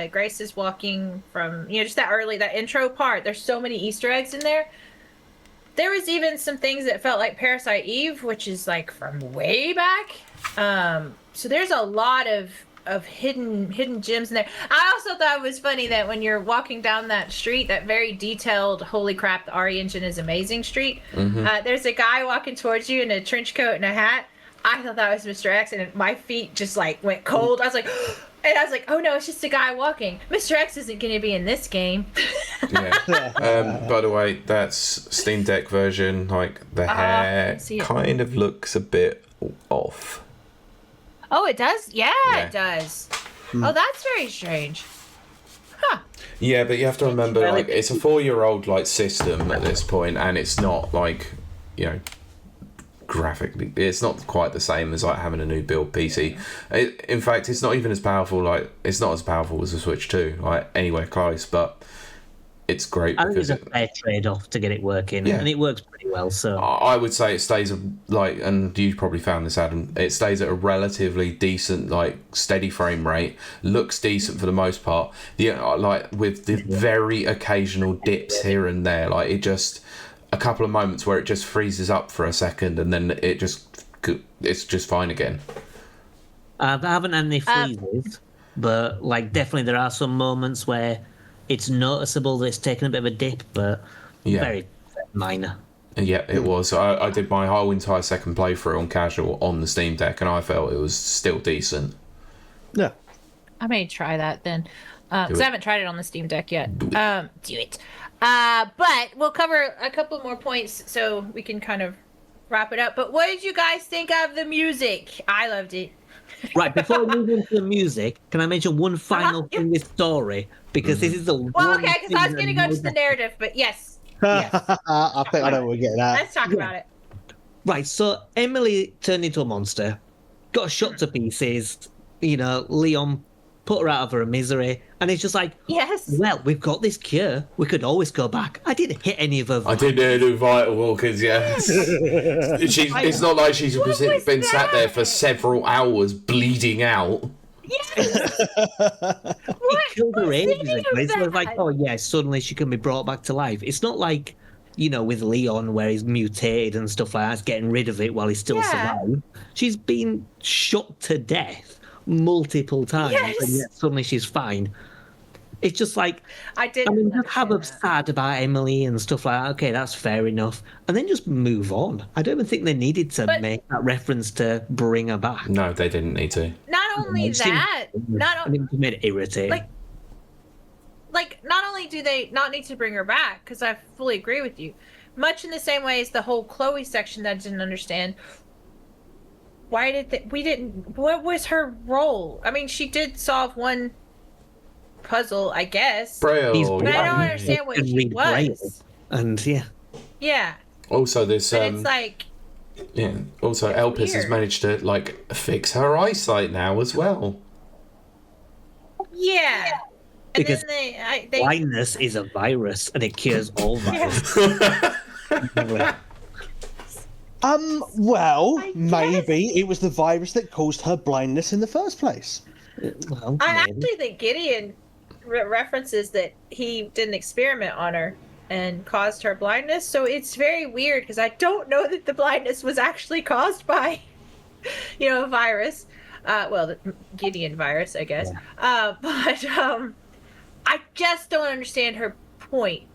S1: Grace is walking from just that intro part. There's so many Easter eggs in there. There was even some things that felt like Parasite Eve, which is like from way back. So there's a lot of hidden gems in there. I also thought it was funny that when you're walking down that street, that very detailed, holy crap, the RE engine is amazing street. There's a guy walking towards you in a trench coat and a hat. I thought that was Mr. X, and my feet just like went cold. I was like, and I was like, oh no, it's just a guy walking. Mr. X isn't going to be in this game.
S2: By the way, that's Steam Deck version. Like the hair kind of looks a bit off.
S1: Oh, it does? Yeah, it does. Oh, that's very strange. Huh.
S2: Yeah, but you have to remember, like, it's a 4-year-old like system at this point, and it's not like, graphically, it's not quite the same as like having a new build PC. In fact, it's not even as powerful. Like, it's not as powerful as the Switch 2, like anywhere close. But it's great.
S4: I think it's a fair trade-off to get it working, and it works pretty well. So
S2: I would say it stays like, and you probably found this, Adam. It stays at a relatively decent, like, steady frame rate. Looks decent for the most part. Like with the very occasional dips here and there, like it just. A couple of moments where it just freezes up for a second and then it's just fine again.
S4: I haven't had any freezes, but like definitely there are some moments where it's noticeable that it's taken a bit of a dip, but very minor.
S2: Yeah, it was. I did my whole entire second playthrough on casual on the Steam Deck, and I felt it was still decent.
S3: Yeah,
S1: I may try that then, because I haven't tried it on the Steam Deck yet. Do it. But we'll cover a couple more points so we can kind of wrap it up. But what did you guys think of the music? I loved it.
S4: Right, before we move into the music, can I mention one final thing with story? Because this is the
S1: well, okay, because I was going to go to the narrative, but yes.
S3: I think I know what we're getting at.
S1: Let's talk about it.
S4: Right, so Emily turned into a monster, got shot to pieces, Leon put her out of her misery, and it's just like,
S1: yes,
S4: well, we've got this cure. We could always go back. I didn't hit any of her.
S2: I didn't hit any vital walkers, it's not like she's been sat there for several hours bleeding out.
S1: Yes.
S4: It killed her ages ago. It's like, oh yeah, suddenly she can be brought back to life. It's not like, with Leon where he's mutated and stuff like that, getting rid of it while he's still survived. She's been shot to death multiple times, and yet suddenly she's fine. It's just like, have a sad about Emily and stuff like that. Okay, that's fair enough, and then just move on. I don't even think they needed to make that reference to bring her back.
S2: No, they didn't need to.
S1: Not only that,
S4: I think it made it irritating.
S1: Like, not only do they not need to bring her back, because I fully agree with you, much in the same way as the whole Chloe section that I didn't understand. Why did what was her role? I mean, she did solve one puzzle, I guess.
S2: Braille.
S1: But I don't understand what he was.
S4: And
S1: yeah.
S2: Also, this
S1: it's like.
S2: Yeah. Also, Elpis has managed to like fix her eyesight now as well.
S1: Yeah. And
S4: because
S1: then
S4: blindness is a virus, and it cures all viruses.
S3: Well, maybe it was the virus that caused her blindness in the first place.
S4: Well,
S1: I actually think Gideon references that he did an experiment on her and caused her blindness. So it's very weird because I don't know that the blindness was actually caused by, a virus. The Gideon virus, I guess. Yeah. But I just don't understand her point.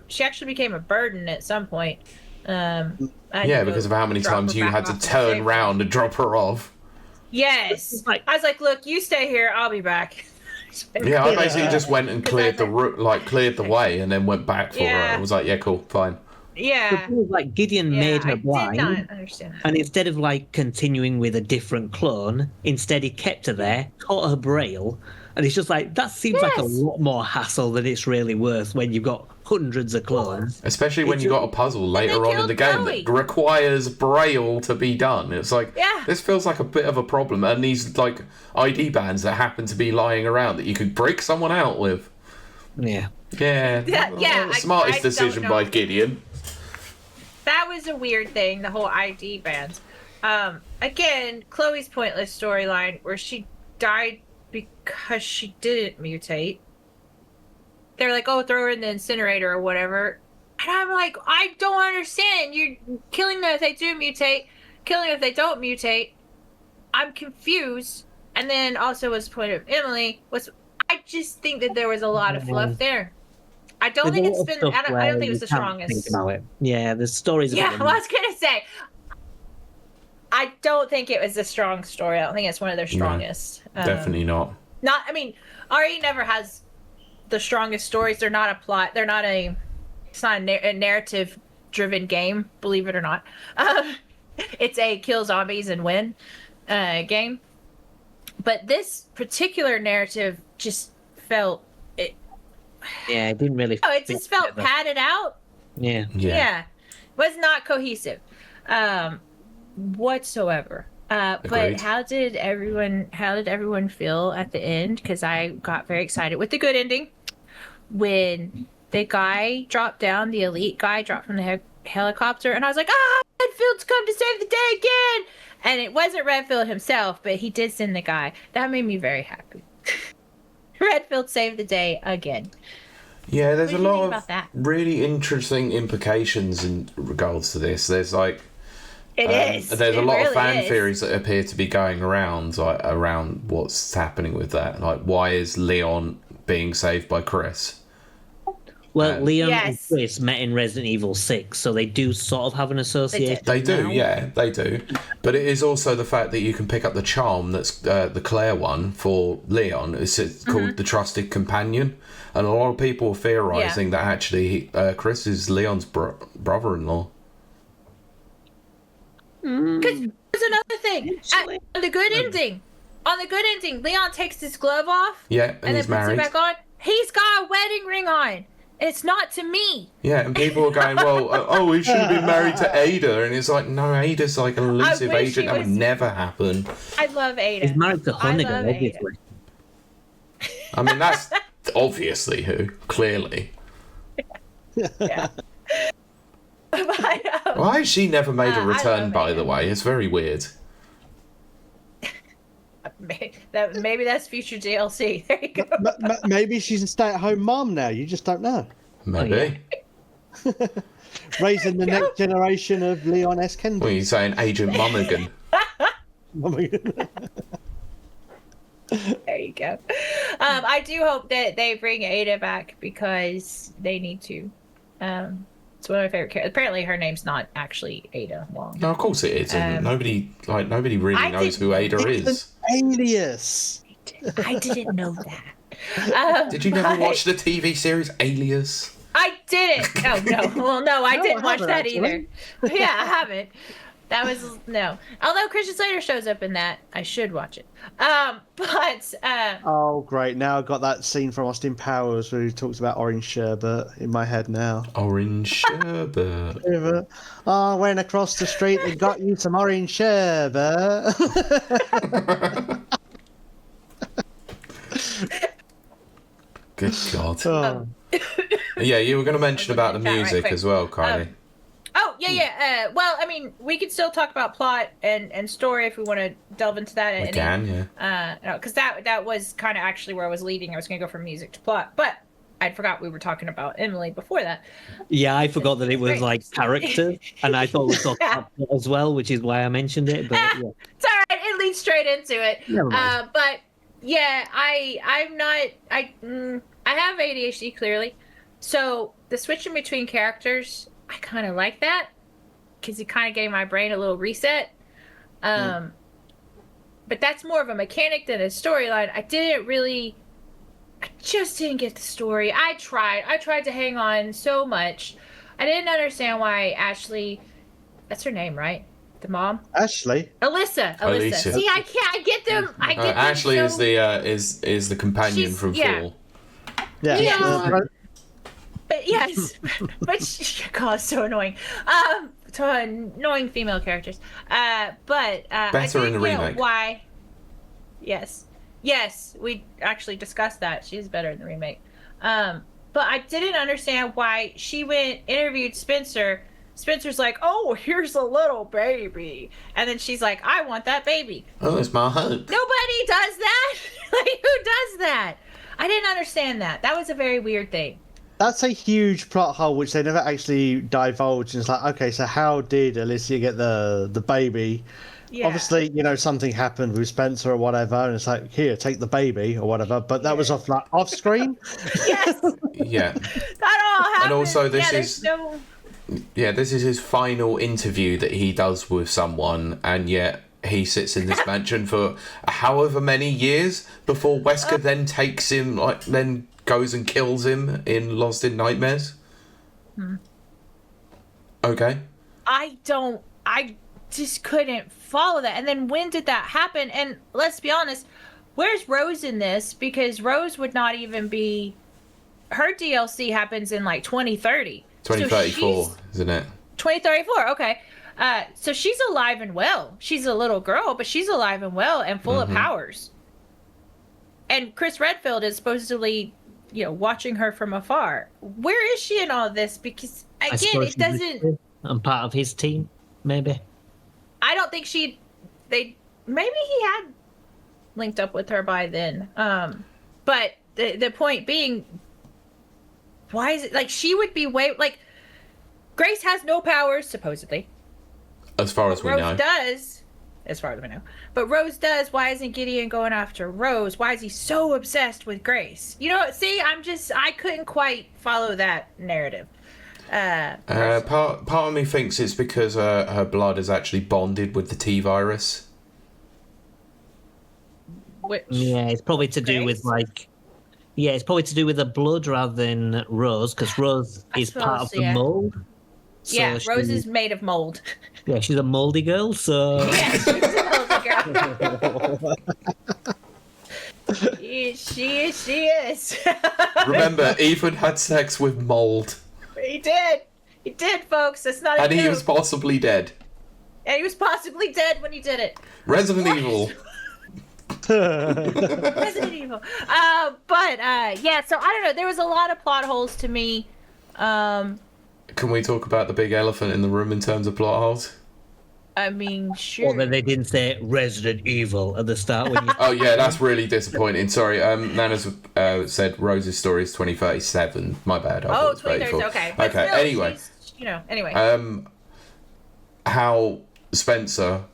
S1: She actually became a burden at some point.
S2: Because of how many times you had to turn around and drop her off.
S1: Yes. I was like, look, you stay here, I'll be back.
S2: Yeah, I basically just went and cleared the way and then went back for her. I was like, yeah, cool, fine.
S1: Yeah.
S4: Like Gideon made her blind.
S1: I did not understand that.
S4: And instead of like continuing with a different clone, instead he kept her there, taught her Braille, And it's just like, that seems like a
S1: Yes.
S4: lot more hassle than it's really worth when you've got hundreds of clones.
S2: Especially when you got a puzzle later on in the game
S1: killed
S2: that requires Braille to be done. It's like,
S1: Yeah.
S2: this feels like a bit of a problem. And these, like, ID bands that happen to be lying around that you could break someone out with.
S4: Yeah.
S2: Yeah.
S1: Yeah,
S2: Smartest
S1: I don't
S2: decision
S1: know.
S2: by Gideon.
S1: That was a weird thing, the whole ID bans. Again, Chloe's pointless storyline where she died because she didn't mutate. They're like, oh, throw her in the incinerator or whatever. And I'm like, I don't understand. You're killing them if they do mutate, killing them if they don't mutate. I'm confused. And then also was the point of Emily was I just think that there was a lot of fluff there. I don't think it's been. I don't think it was the strongest.
S4: Yeah, the story's.
S1: Yeah, well, I was gonna say. I don't think it was a strong story. I don't think it's one of their strongest.
S2: Definitely not.
S1: Not. I mean, RE never has the strongest stories. They're not a plot. They're not a. It's not a narrative-driven game. Believe it or not, it's a kill zombies and win game. But this particular narrative just felt.
S4: Yeah, it didn't really.
S1: Oh, it just felt padded out.
S4: Yeah.
S1: Was not cohesive whatsoever. But
S2: Agreed.
S1: how did everyone feel at the end? Because I got very excited with the good ending when the guy dropped down, the elite guy dropped from the helicopter, and I was like, Redfield's come to save the day again. And it wasn't Redfield himself, but he did send the guy. That made me very happy. Redfield saved the day again.
S2: Yeah, there's a
S1: What do you think
S2: lot
S1: about
S2: of
S1: that?
S2: really interesting implications in regards to this. There's like
S1: There's
S2: a lot of fan theories that appear to be going around, like around what's happening with that. Like, why is Leon being saved by Chris?
S4: Well, Leon and
S1: Yes.
S4: Chris met in Resident Evil 6, so they do sort of have an association.
S2: They do,
S4: now.
S2: yeah, they do. But it is also the fact that you can pick up the charm that's the Claire one for Leon. It's called the Trusted Companion. And a lot of people are theorising that actually Chris is Leon's brother-in-law.
S1: Because there's another thing. On the good ending, Leon takes his glove off.
S2: Yeah,
S1: and
S2: and
S1: then
S2: he's
S1: puts
S2: married.
S1: it back on. He's got a wedding ring on. It's not to me.
S2: Yeah, and people are going, well, he should have been married to Ada. And it's like, no, Ada's like an elusive
S1: wish
S2: agent.
S1: he
S2: That would
S1: was-
S2: never happen.
S1: I love Ada.
S4: He's married to
S1: I
S4: Hunnigan,
S1: love Ada.
S4: obviously.
S2: I mean, that's obviously who, clearly.
S1: Yeah. But,
S2: Why has she never made a
S1: I
S2: return,
S1: love
S2: by
S1: Ada.
S2: the way? It's very weird.
S1: maybe that's future DLC. There you go.
S3: Maybe she's a stay-at-home mom now. You just don't know.
S2: Maybe.
S3: Raising the next generation of Leon S.
S2: What are
S3: Kennedy.
S2: you saying, Agent Mummigan?
S1: There you go. I do hope that they bring Ada back because they need to. It's one of my favorite characters. Apparently, her name's not actually Ada Wong.
S2: No, of course it isn't. Nobody really
S1: I
S2: knows who Ada is.
S3: Alias.
S1: I didn't know that.
S2: Did you never
S1: but-
S2: watch the TV series Alias?
S1: I didn't. Oh no. Well, no, I
S3: No,
S1: didn't
S3: I
S1: watch
S3: haven't,
S1: that
S3: actually.
S1: either. Yeah, I haven't. That was no. Although Christian Slater shows up in that, I should watch it. But
S3: Oh, great. Now I've got that scene from Austin Powers where he talks about orange sherbet in my head now.
S2: Orange sherbet.
S3: Oh, I went across the street and got you some orange sherbet.
S2: Good God.
S3: Oh.
S2: Yeah, you were going to mention about the
S1: Right
S2: music
S1: quick.
S2: as well, Kylie.
S1: oh yeah. Well, I mean, we could still talk about plot and story if we want to delve into that.
S2: We can, yeah.
S1: No, because that was kind of actually where I was leading. I was going to go from music to plot, but I forgot we were talking about Emily before that.
S4: Yeah, I forgot that it was
S1: Great.
S4: like character, and I thought we talked about that as well, which is why I mentioned it. But yeah.
S1: It's all right. It leads straight into it.
S4: Never mind.
S1: But yeah, I'm not. I have ADHD clearly, so the switching between characters, I kind of like that because it kind of gave my brain a little reset. But that's more of a mechanic than a storyline. I just didn't get the story. I tried to hang on so much. I didn't understand why Ashley, that's her name, right? The mom?
S3: Ashley.
S1: Alyssa.
S2: Alicia.
S1: See, I get them.
S2: Ashley
S1: so...
S2: is the companion
S1: She's-
S2: from
S1: yeah.
S2: 4.
S1: Yeah. But yes, God, so annoying. So annoying female characters. But I
S2: Better in
S1: did
S2: the
S1: get
S2: remake.
S1: why. Yes, we actually discussed that. She's better in the remake. But I didn't understand why she interviewed Spencer. Spencer's like, "Oh, here's a little baby," and then she's like, "I want that baby."
S2: Oh, it's my hope.
S1: Nobody does that. Like, who does that? I didn't understand that. That was a very weird thing.
S3: That's a huge plot hole which they never actually divulged. And it's like, okay, so how did Alicia get the baby?
S1: Yeah.
S3: Obviously, something happened with Spencer or whatever, and it's like, here, take the baby or whatever. But that was off screen.
S1: Yes.
S2: Yeah.
S1: That all happened.
S2: And also, this
S1: there's
S2: is
S1: no...
S2: this is his final interview that he does with someone, and yet he sits in this mansion for however many years before Wesker then takes him, then goes and kills him in Lost in Nightmares. Okay.
S1: I just couldn't follow that. And then when did that happen? And let's be honest, where's Rose in this? Because Rose would not even be... Her DLC happens in 2030.
S2: 2034, isn't it?
S1: 2034, okay. So she's alive and well. She's a little girl, but she's alive and well and full of powers. And Chris Redfield is supposedly, watching her from afar. Where is she in all this? Because, again, it doesn't...
S4: I'm part of his team, maybe.
S1: I don't think maybe he had linked up with her by then. But the point being, why is it, she would be Grace has no powers, supposedly.
S2: As far as we know.
S1: Rose does, as far as we know. But Rose does. Why isn't Gideon going after Rose? Why is he so obsessed with Grace? See, I couldn't quite follow that narrative.
S2: Part of me thinks it's because her blood is actually bonded with the T-virus.
S1: Which,
S4: Yeah, it's probably to do with
S1: Grace?
S4: it's probably to do with the blood rather than Rose, because Rose is part of the mold. So
S1: yeah, Rose
S4: she-
S1: is made of mold.
S4: Yeah, she's a moldy girl, so
S1: Yeah, she's a moldy girl. She is.
S2: Remember, Ethan had sex with mold.
S1: He did, folks. That's not a
S2: And he
S1: joke.
S2: was possibly dead.
S1: And he was possibly dead when he did it.
S2: Resident Evil.
S1: Resident Evil. Yeah, so I don't know. There was a lot of plot holes to me.
S2: Can we talk about the big elephant in the room in terms of plot holes?
S1: I mean, sure.
S4: Although they didn't say Resident Evil at the start when you
S2: Oh yeah, that's really disappointing. Sorry, Nana's said Rose's story is 2037. My bad. I thought it was
S1: 2030s,
S2: 34.
S1: okay. But
S2: Okay,
S1: still,
S2: anyway.
S1: Anyway.
S2: How Spencer,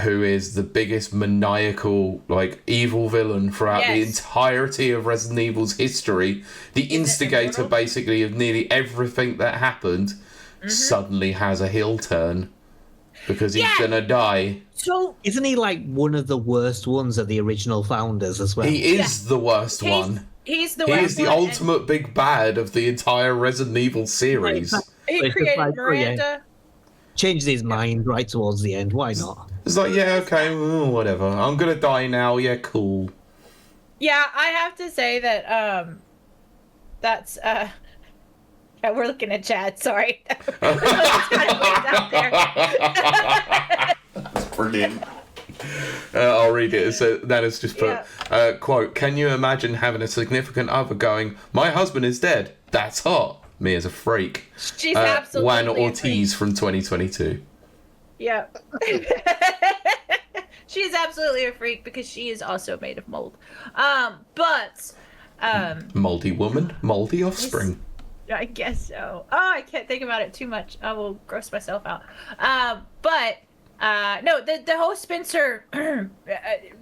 S2: who is the biggest maniacal, evil villain throughout the
S1: Yes.
S2: entirety of Resident Evil's history, the instigator
S1: immortal?
S2: basically of nearly everything that happened, suddenly has a heel turn because he's
S1: Yeah.
S2: gonna die.
S1: So
S4: isn't he one of the worst ones of the original founders as well?
S2: He is the worst one.
S1: he's the
S2: He
S1: worst
S2: is the
S1: one, and
S2: ultimate big bad of the entire Resident Evil series.
S1: He
S4: It's just
S1: created
S4: like, oh, yeah.
S1: Miranda.
S4: Changed his mind right towards the end. Why not?
S2: It's like, yeah, okay, whatever. I'm gonna die now. Yeah, cool.
S1: Yeah, I have to say that that's yeah, we're looking at Chad. Sorry,
S2: That's brilliant. I'll read it. So Nana's just put, quote, "Can you imagine having a significant other going, 'My husband is dead. That's hot.' Me as a freak."
S1: She's absolutely
S2: Juan
S1: a
S2: Ortiz from 2022.
S1: Yeah. She's absolutely a freak because she is also made of mold.
S2: Moldy woman, moldy offspring.
S1: I guess so. Oh, I can't think about it too much. I will gross myself out. No, the whole Spencer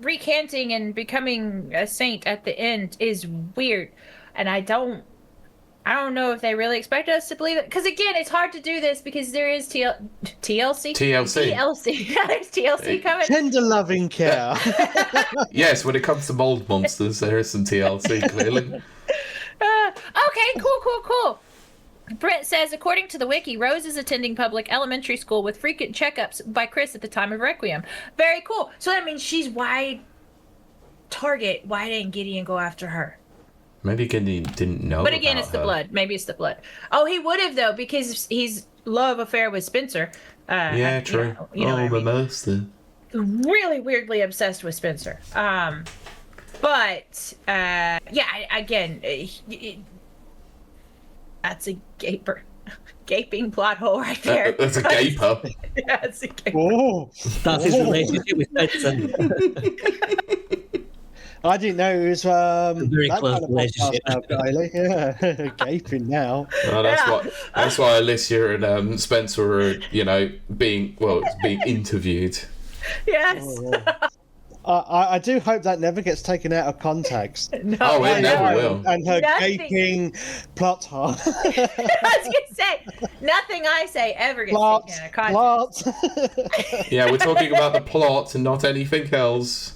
S1: recanting and becoming a saint at the end is weird, and I don't know if they really expect us to believe it. Because again, it's hard to do this because there is TLC. TLC. There's TLC coming.
S3: Tender loving care.
S2: Yes, when it comes to mold monsters, there is some TLC clearly.
S1: Okay, cool. Brent says, according to the wiki, Rose is attending public elementary school with frequent checkups by Chris at the time of Requiem. Very cool. So that means she's wide target. Why didn't Gideon go after her?
S2: Maybe Gideon didn't know.
S1: But again,
S2: about
S1: it's the
S2: her.
S1: blood. Maybe it's the blood. Oh, he would have though, because he's love affair with Spencer.
S2: Yeah, true.
S1: You know what I mean?
S2: master.
S1: Really weirdly obsessed with Spencer. But again, that's a gaping plot hole right there.
S2: That's a gaper.
S1: Yeah, it's a gaper.
S3: Oh,
S4: That's his relationship with Spencer.
S3: I didn't know it was
S4: very
S3: that
S4: close
S3: kind of
S4: relationship.
S3: podcast now, Kylie. Yeah, gaping now.
S2: Oh, that's why Alicia and Spencer are, being interviewed.
S1: Yes.
S3: I do hope that never gets taken out of context.
S1: No,
S2: Oh, it
S1: I
S2: never
S1: know.
S2: will.
S3: And her
S1: Nothing.
S3: gaping plot hole.
S1: I was gonna say nothing I say ever gets
S3: plot,
S1: taken out of context.
S3: plot.
S2: Yeah, we're talking about the plot and not anything else.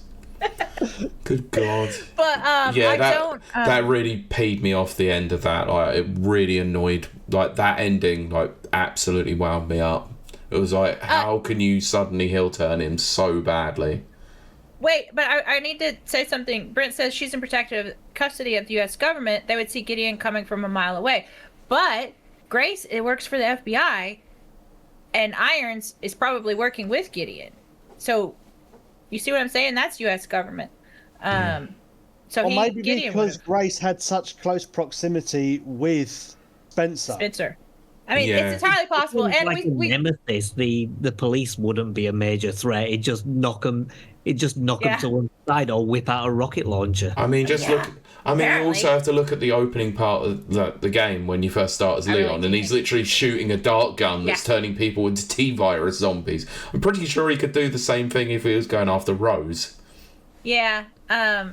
S2: Good God.
S1: But
S2: Yeah,
S1: I
S2: that
S1: don't.
S2: that really peed me off. The end of that, like, it really annoyed. Like, that ending, like, absolutely wound me up. It was like, how can you suddenly heel turn him so badly?
S1: Wait, but I need to say something. Brent says she's in protective custody of the U.S. government. They would see Gideon coming from a mile away. But Grace, it works for the FBI, and Irons is probably working with Gideon. So, you see what I'm saying? That's U.S. government. So
S3: Or maybe
S1: Gideon
S3: because
S1: would've-
S3: Grace had such close proximity with Spencer.
S1: Spencer. I mean,
S2: Yeah.
S1: it's entirely possible. And
S4: like a nemesis, the police wouldn't be a major threat. It'd just knock them
S1: Yeah.
S4: to one side or whip out a rocket launcher.
S2: I mean, just look. I mean,
S1: Apparently.
S2: you also have to look at the opening part of the game when you first start as
S1: I really
S2: Leon, and he's
S1: do.
S2: literally shooting a dart gun that's
S1: Yeah.
S2: turning people into T-virus zombies. I'm pretty sure he could do the same thing if he was going after Rose.
S1: Yeah.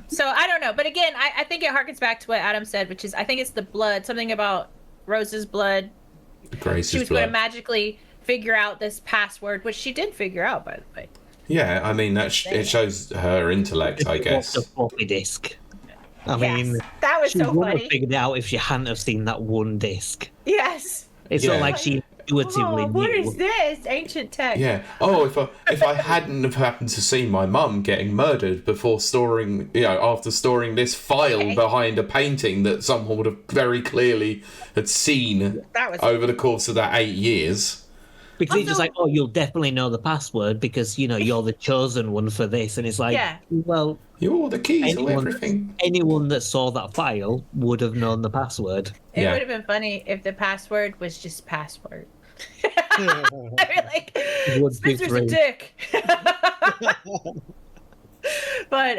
S1: So I don't know. But again, I think it harkens back to what Adam said, which is I think it's the blood, something about Rose's blood.
S2: Grace's
S1: She was going to
S2: blood.
S1: magically figure out this password, which she did figure out, by the way.
S2: Yeah, I mean it shows her intellect, I guess.
S4: The floppy disk. I
S1: Yes.
S4: mean,
S1: That was
S4: she
S1: so
S4: would
S1: funny.
S4: have figured it out if she hadn't have seen that one disc.
S1: Yes.
S4: It's
S2: Yeah.
S4: not like she intuitively
S1: Oh, what
S4: knew.
S1: is this? Ancient tech.
S2: Yeah. Oh, if I hadn't have happened to see my mum getting murdered before storing, after storing this file
S1: Okay.
S2: behind a painting that someone would have very clearly had seen
S1: That was
S2: over the course of that 8 years.
S4: Because it's just
S1: Also-
S4: like, oh, you'll definitely know the password because, you're the chosen one for this. And it's like,
S1: Yeah.
S4: well,
S2: You're the keys to everything.
S4: anyone that saw that file would have known the password.
S1: It
S2: Yeah.
S1: would have been funny if the password was just password. I mean, like,
S4: Would be
S1: Spencer's a
S4: great.
S1: dick. But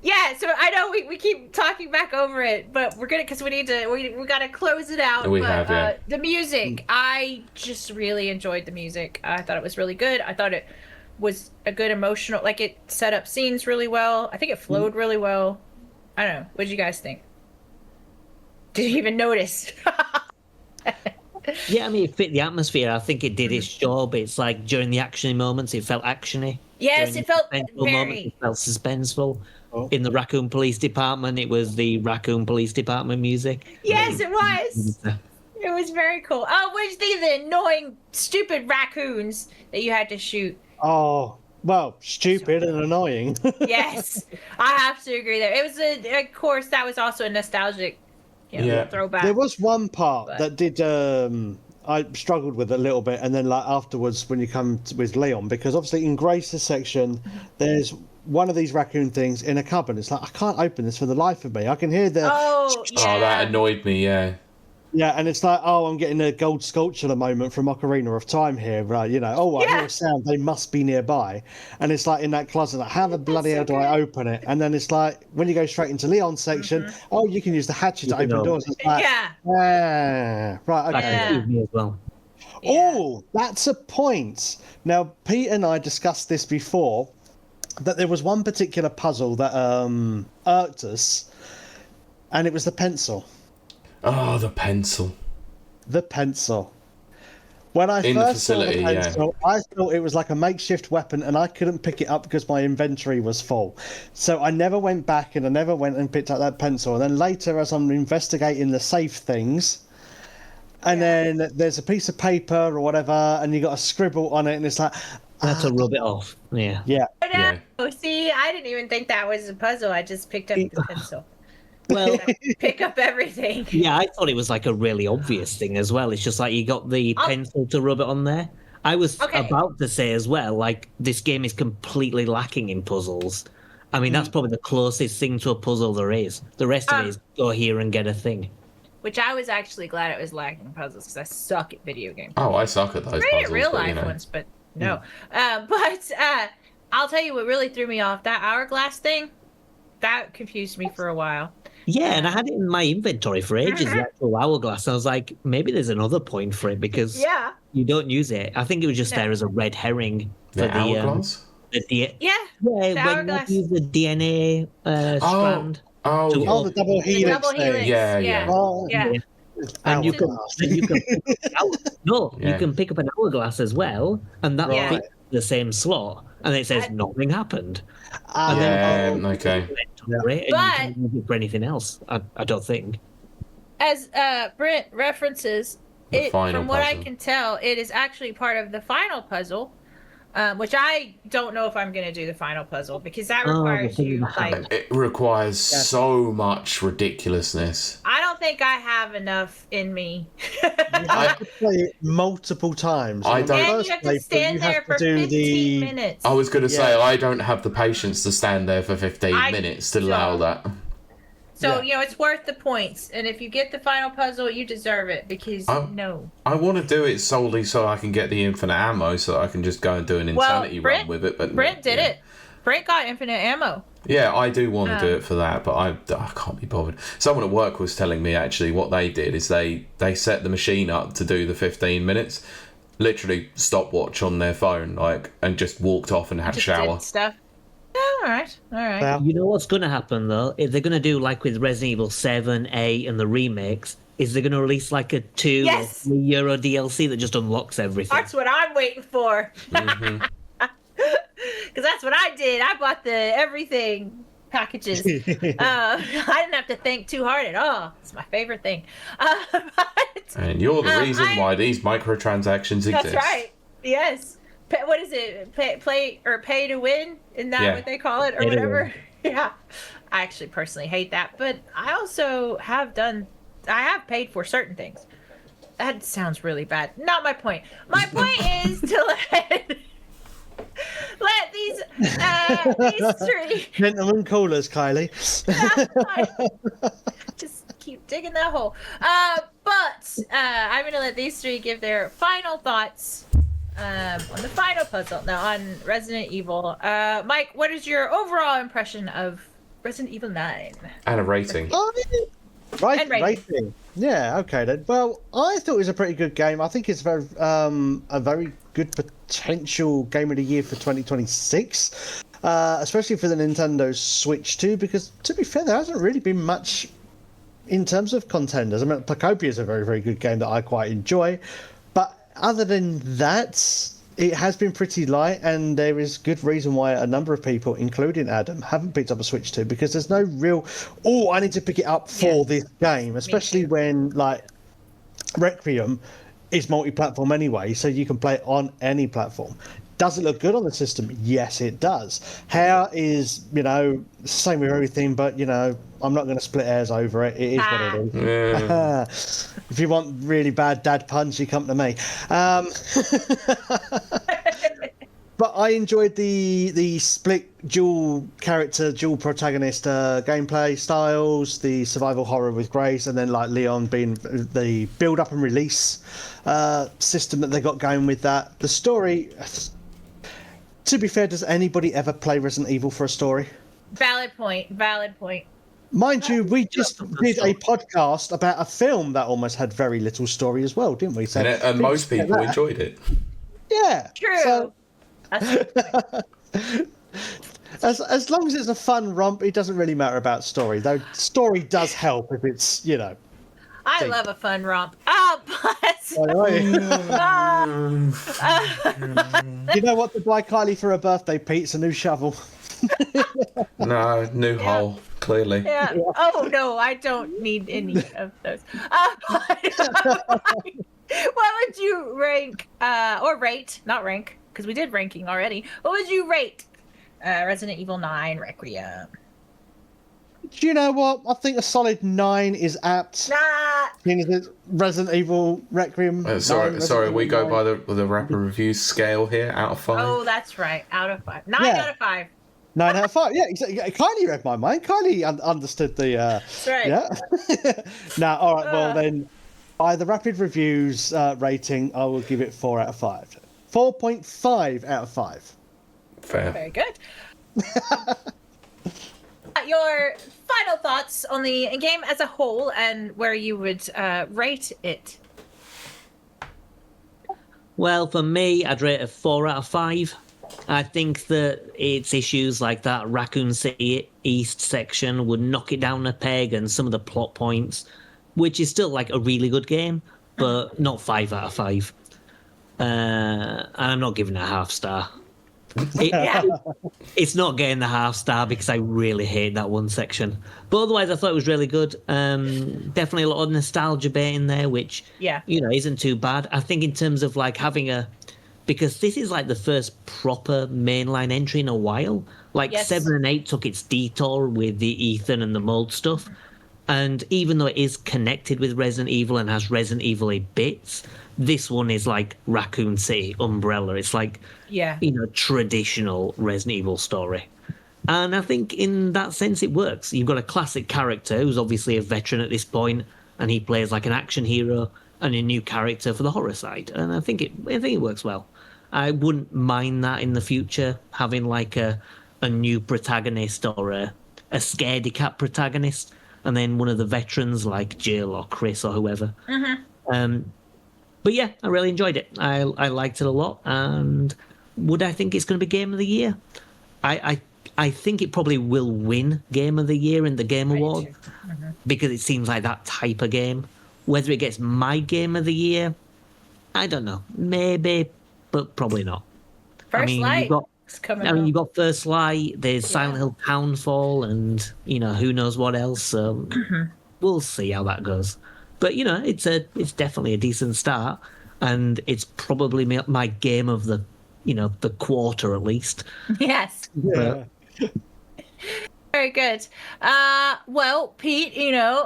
S1: yeah, so I know we keep talking back over it, but we're gonna because we gotta close it out.
S2: We
S1: but,
S2: have, yeah.
S1: The music, I just really enjoyed the music. I thought it was really good. I thought it was a good emotional, like it set up scenes really well. I think it flowed really well. I don't know. What did you guys think? Did you even notice?
S4: Yeah, I mean, it fit the atmosphere. I think it did its job. It's like during the actiony moments, it felt actiony.
S1: Yes,
S4: During
S1: it felt
S4: the suspenseful moments,
S1: very.
S4: it felt suspenseful.
S3: Oh.
S4: In the Raccoon Police Department, it was the Raccoon Police Department music.
S1: Yes, it was. It was very cool. Oh, what did you think of the annoying, stupid raccoons that you had to shoot?
S3: Oh, well, stupid and annoying.
S1: Yes, I have to agree there. It was of course, that was also a nostalgic,
S2: Yeah.
S1: throwback.
S3: There was one part
S1: But-
S3: that did I struggled with a little bit, and then like afterwards when you come with Leon, because obviously in Grace's section there's one of these raccoon things in a cupboard. It's like I can't open this for the life of me. I can hear the
S1: Oh, yeah.
S2: Oh, that annoyed me, yeah.
S3: yeah, and it's like, oh, I'm getting a gold sculpture moment from Ocarina of Time here, right? Oh, I hear
S1: Yeah.
S3: a sound, they must be nearby. And it's like in that closet, like, how the bloody
S1: so
S3: hell do I open it? And then it's like, when you go straight into Leon's section, oh, you can use the hatchet to
S4: You can
S3: open doors. It's like,
S1: Yeah.
S3: right, okay.
S4: That
S1: Yeah.
S4: confused me as well.
S1: Yeah.
S3: Oh, that's a point. Now, Pete and I discussed this before, that there was one particular puzzle that irked us, and it was the pencil.
S2: Oh, the pencil.
S3: The pencil. When I
S2: In the
S3: first saw the
S2: facility, yeah.
S3: pencil, I thought it was like a makeshift weapon, and I couldn't pick it up because my inventory was full. So I never went back, and I never went and picked up that pencil. And then later, as I'm investigating the safe things, and then there's a piece of paper or whatever, and you got a scribble on it, and it's like,
S4: That's to rub it off. Yeah.
S3: yeah.
S2: Yeah.
S1: Oh, see, I didn't even think that was a puzzle. I just picked up the pencil.
S4: Well,
S1: Pick up everything.
S4: yeah, I thought it was like a really obvious thing as well. It's just like you got the pencil to rub it on there. I was about to say as well, like, this game is completely lacking in puzzles. I mean, that's probably the closest thing to a puzzle there is. The rest of it is go here and get a thing.
S1: Which I was actually glad it was lacking in puzzles, because I suck at video games.
S2: Oh, I suck at those
S1: Great
S2: puzzles.
S1: at real
S2: but,
S1: life
S2: you know.
S1: ones, but no. I'll tell you what really threw me off. That hourglass thing, that confused me for a while.
S4: Yeah, and I had it in my inventory for ages, the actual hourglass. I was like, maybe there's another point for it because you don't use it. I think it was just there as a red herring for
S2: The hourglass?
S1: Yeah,
S4: when
S1: hourglass.
S4: you use the DNA strand.
S2: Oh,
S4: to-
S2: yeah.
S3: Oh, the double helix
S1: double
S3: thing.
S1: helix.
S2: Yeah.
S3: Oh,
S1: Yeah.
S4: And you can,
S3: Hourglass.
S4: and you can pick you
S2: Yeah.
S4: can pick up an hourglass as well, and that
S1: Yeah.
S4: fits the same slot, and it says nothing happened.
S3: Ah,
S2: Yeah, okay.
S4: And you can't use it for anything else. I don't think.
S1: As Brent references,
S2: The
S1: it,
S2: final
S1: from what I
S2: puzzle.
S1: can tell, it is actually part of the final puzzle, which I don't know if I'm going to do the final puzzle because that requires
S4: the thing
S1: you
S4: in the
S1: like.
S4: house.
S2: It requires so much ridiculousness.
S1: I don't think I have enough in me.
S3: You have to play it multiple times.
S2: I
S3: On the
S2: don't-
S1: And
S3: first
S1: you have to
S3: playthrough,
S1: stand
S3: you
S1: there
S3: have
S1: for
S3: to do
S1: 15
S3: the.
S1: minutes.
S2: I was going to say,
S3: Yeah.
S2: I don't have the patience to stand there for 15
S1: I
S2: minutes to allow that.
S1: So,
S3: Yeah.
S1: you know, it's worth the points. And if you get the final puzzle, you deserve it because, no.
S2: I want to do it solely so I can get the infinite ammo so I can just go and do an insanity run with it. But
S1: Brent did it. Brent got infinite ammo.
S2: Yeah, I do want to do it for that, but I can't be bothered. Someone at work was telling me actually what they did is they set the machine up to do the 15 minutes, literally stopwatch on their phone, like, and just walked off and had a
S1: Just
S2: shower.
S1: did stuff. Oh, all right.
S3: Well,
S4: You know what's going to happen though? If they're going to do like with Resident Evil 7, 8, and the remakes, is they're going to release like a €2
S1: Yes.
S4: or €3 DLC that just unlocks everything?
S1: That's what I'm waiting for.
S2: Mhm.
S1: Because that's what I did. I bought the everything packages. I didn't have to think too hard at all. It's my favorite thing. But
S2: And you're the reason why these microtransactions exist.
S1: that's right. Yes. What is it? Pay to win? Isn't that what they call it or
S4: Pay to
S1: whatever? Yeah. I actually personally hate that, but I also have paid for certain things. That sounds really bad. Not my point. My point is to let these three
S3: Gentlemen callers, Kylie.
S1: just keep digging that hole. But I'm gonna let these three give their final thoughts on the final puzzle. Now on Resident Evil. Mike, what is your overall impression of Resident Evil 9?
S2: And a rating.
S3: Right,
S1: And rating.
S3: rating. Yeah, okay then. Well, I thought it was a pretty good game. I think it's a very good potential game of the year for 2026, especially for the Nintendo Switch 2, because to be fair, there hasn't really been much in terms of contenders. I mean, Placopia is a very, very good game that I quite enjoy, but other than that, it has been pretty light, and there is good reason why a number of people, including Adam, haven't picked up a Switch 2, because there's no real, I need to pick it up for this game, especially when, like, Requiem is multi-platform anyway, so you can play it on any platform. Does it look good on the system? Yes, it does. How is, same with everything, but, I'm not going to split hairs over it. It is what it is.
S2: Yeah.
S3: If you want really bad dad puns, you come to me. But I enjoyed the split dual character, dual protagonist gameplay styles, the survival horror with Grace, and then like Leon being the build up and release system that they got going with that. The story, to be fair, does anybody ever play Resident Evil for a story?
S1: Valid point.
S3: Mind you, we just did a podcast about a film that almost had very little story as well, didn't we? So
S2: And most people enjoyed it.
S3: Yeah.
S1: True.
S3: So,
S1: That's
S3: as long as it's a fun romp, it doesn't really matter about story. Though story does help if it's,
S1: I love a fun romp. But
S3: you know what to buy Kylie for her birthday, Pete? It's a new shovel.
S2: No, new hole, clearly.
S1: Yeah. Oh no, I don't need any of those. What would you rank, or rate? Not rank, because we did ranking already. What would you rate Resident Evil 9 Requiem?
S3: Do you know what? I think a solid 9 is apt.
S1: Nah.
S3: Resident Evil Requiem.
S2: Sorry, we go by the rapid reviews scale here, out of 5.
S1: Oh, that's right. Out of 5. 9 out of 5.
S3: 9 out of 5. Yeah, exactly. Kylie read my mind. Kylie understood the.
S1: That's right.
S3: Yeah. Now, all right. Well, then, by the rapid reviews rating, I will give it 4 out of 5. 4.5 out of 5.
S2: Fair.
S1: Very good. Your final thoughts on the game as a whole and where you would rate it?
S4: Well, for me, I'd rate it 4 out of 5. I think that its issues like that Raccoon City East section would knock it down a peg, and some of the plot points, which is still like a really good game, but not 5 out of 5. And I'm not giving it a half star. It's not getting the half star because I really hate that one section. But otherwise, I thought it was really good. Definitely a lot of nostalgia bait in there, which isn't too bad. I think in terms of like having because this is like the first proper mainline entry in a while. Like 7 and 8 took its detour with the Ethan and the mold stuff. And even though it is connected with Resident Evil and has Resident Evil-y bits, this one is like Raccoon City, Umbrella. It's like, traditional Resident Evil story. And I think in that sense it works. You've got a classic character who's obviously a veteran at this point, and he plays like an action hero, and a new character for the horror side. And I think it works well. I wouldn't mind that in the future, having like a new protagonist or a scaredy cat protagonist, and then one of the veterans like Jill or Chris or whoever. Mm-hmm. But yeah, I really enjoyed it. I liked it a lot. And would I think it's going to be Game of the Year? I think it probably will win Game of the Year in the Game Award, because it seems like that type of game. Whether it gets my Game of the Year, I don't know. Maybe, but probably not.
S1: First Light.
S4: You've got First Light, there's Silent Hill Townfall, and, who knows what else. So we'll see how that goes. But, it's definitely a decent start, and it's probably my game of the, the quarter at least. Yes.
S3: Yeah.
S1: Very good. Well, Pete,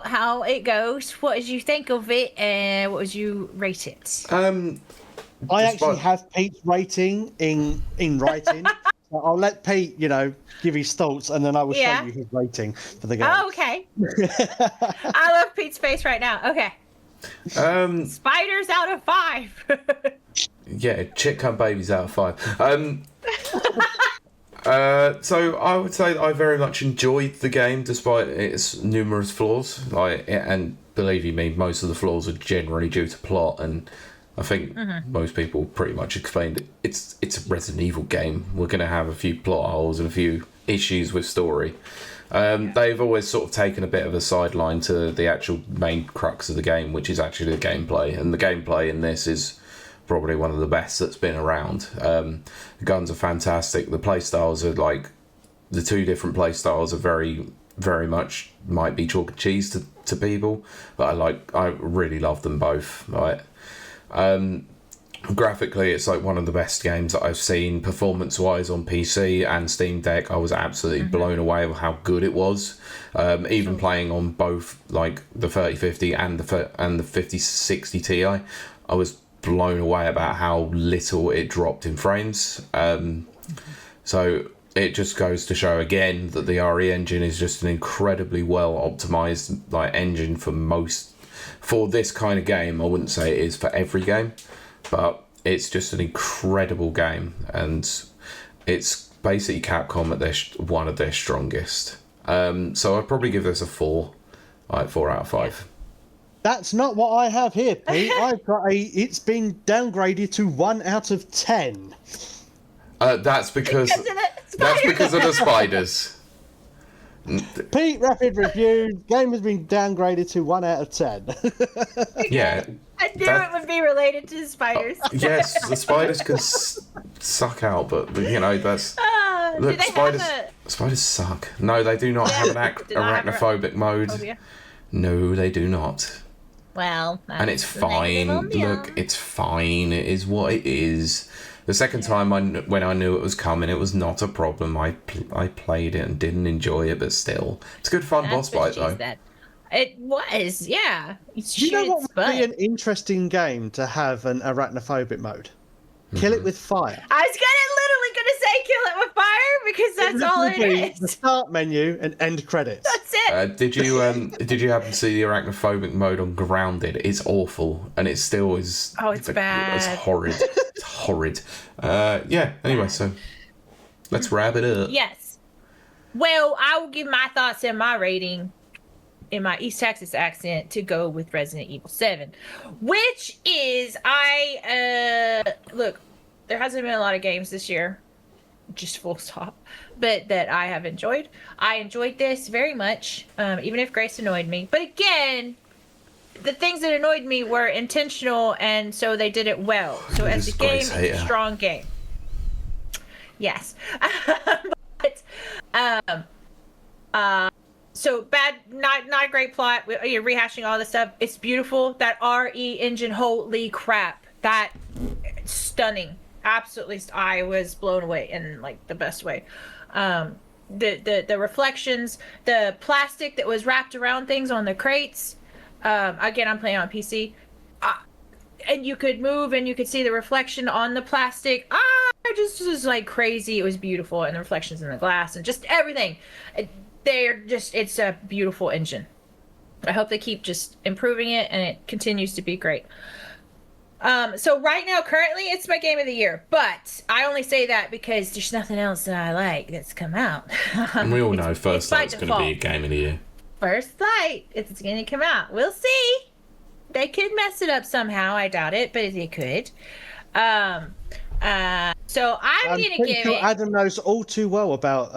S1: how it goes. What did you think of it, and what would you rate it?
S3: I actually have Pete's rating in writing. So I'll let Pete, give his thoughts, and then I will show you his rating for the game.
S1: Oh, okay. I love Pete's face right now. Okay. Spiders out of 5.
S2: Yeah, chick cum babies out of 5. So I would say that I very much enjoyed the game despite its numerous flaws. And believe you me, most of the flaws are generally due to plot, and I think most people pretty much explained it. It's a Resident Evil game. We're going to have a few plot holes and a few issues with story. They've always sort of taken a bit of a sideline to the actual main crux of the game, which is actually the gameplay. And the gameplay in this is probably one of the best that's been around. The guns are fantastic. The playstyles are like, the two different playstyles are very, very much might be chalk and cheese to people, but I really love them both. Right. Graphically, it's like one of the best games that I've seen performance-wise on PC and Steam Deck. I was absolutely blown away with how good it was. Even playing on both like the 3050 and the 5060 Ti, I was blown away about how little it dropped in frames. So it just goes to show again that the RE engine is just an incredibly well optimized engine for this kind of game. I wouldn't say it is for every game, but it's just an incredible game, and it's basically Capcom at one of their strongest. So I'd probably give this a 4, 4 out of 5.
S3: That's not what I have here, Pete. I've got it's been downgraded to 1 out of 10.
S2: That's because of the spiders.
S3: Pete, rapid review. Game has been downgraded to 1 out of 10.
S2: Yeah.
S1: I knew it would be related to spiders.
S2: Yes, the spiders can suck out, but that's.
S1: Do they
S2: spiders.
S1: have
S2: Spiders suck. No, they do not have an
S1: do not have
S2: arachnophobic mode.
S1: phobia.
S2: No, they do not.
S1: Well,
S2: And it's
S1: that's the negative
S2: fine.
S1: on the
S2: Look, it's fine. It is what it is. The second time when I knew it was coming, it was not a problem. I played it and didn't enjoy it, but still, it's a good fun boss fight though.
S1: It was, yeah.
S3: You know what would be an interesting game to have an arachnophobic mode? Kill it with fire.
S1: I was literally gonna say kill it with fire because that's all it is.
S3: The start menu and end credits.
S1: That's it.
S2: Did you happen to see the arachnophobic mode on Grounded? It's awful, and it still is.
S1: Oh, it's bad.
S2: It's horrid. It's horrid. Yeah. Anyway, so let's wrap it up.
S1: Yes. Well, I will give my thoughts and my rating in my East Texas accent to go with Resident Evil 7, which is look, there hasn't been a lot of games this year, just full stop, but that I have enjoyed. I enjoyed this very much, even if Grace annoyed me. But again, the things that annoyed me were intentional, and so they did it well. So as a game, it's a strong game. Yes. So bad, not a great plot. You're rehashing all this stuff. It's beautiful. That RE engine, holy crap! That stunning. Absolutely, I was blown away in like the best way. The reflections, the plastic that was wrapped around things on the crates. Again, I'm playing on PC, and you could move and you could see the reflection on the plastic. It just was like crazy. It was beautiful, and the reflections in the glass and just everything. It's a beautiful engine. I hope they keep just improving it and it continues to be great. So right now, currently, it's my game of the year, but I only say that because there's nothing else that I like that's come out.
S2: And we all know First Light's going to be a game of the year.
S1: First Light, it's going to come out. We'll see. They could mess it up somehow. I doubt it, but they could. So I'm going to give it...
S3: Adam knows all too well about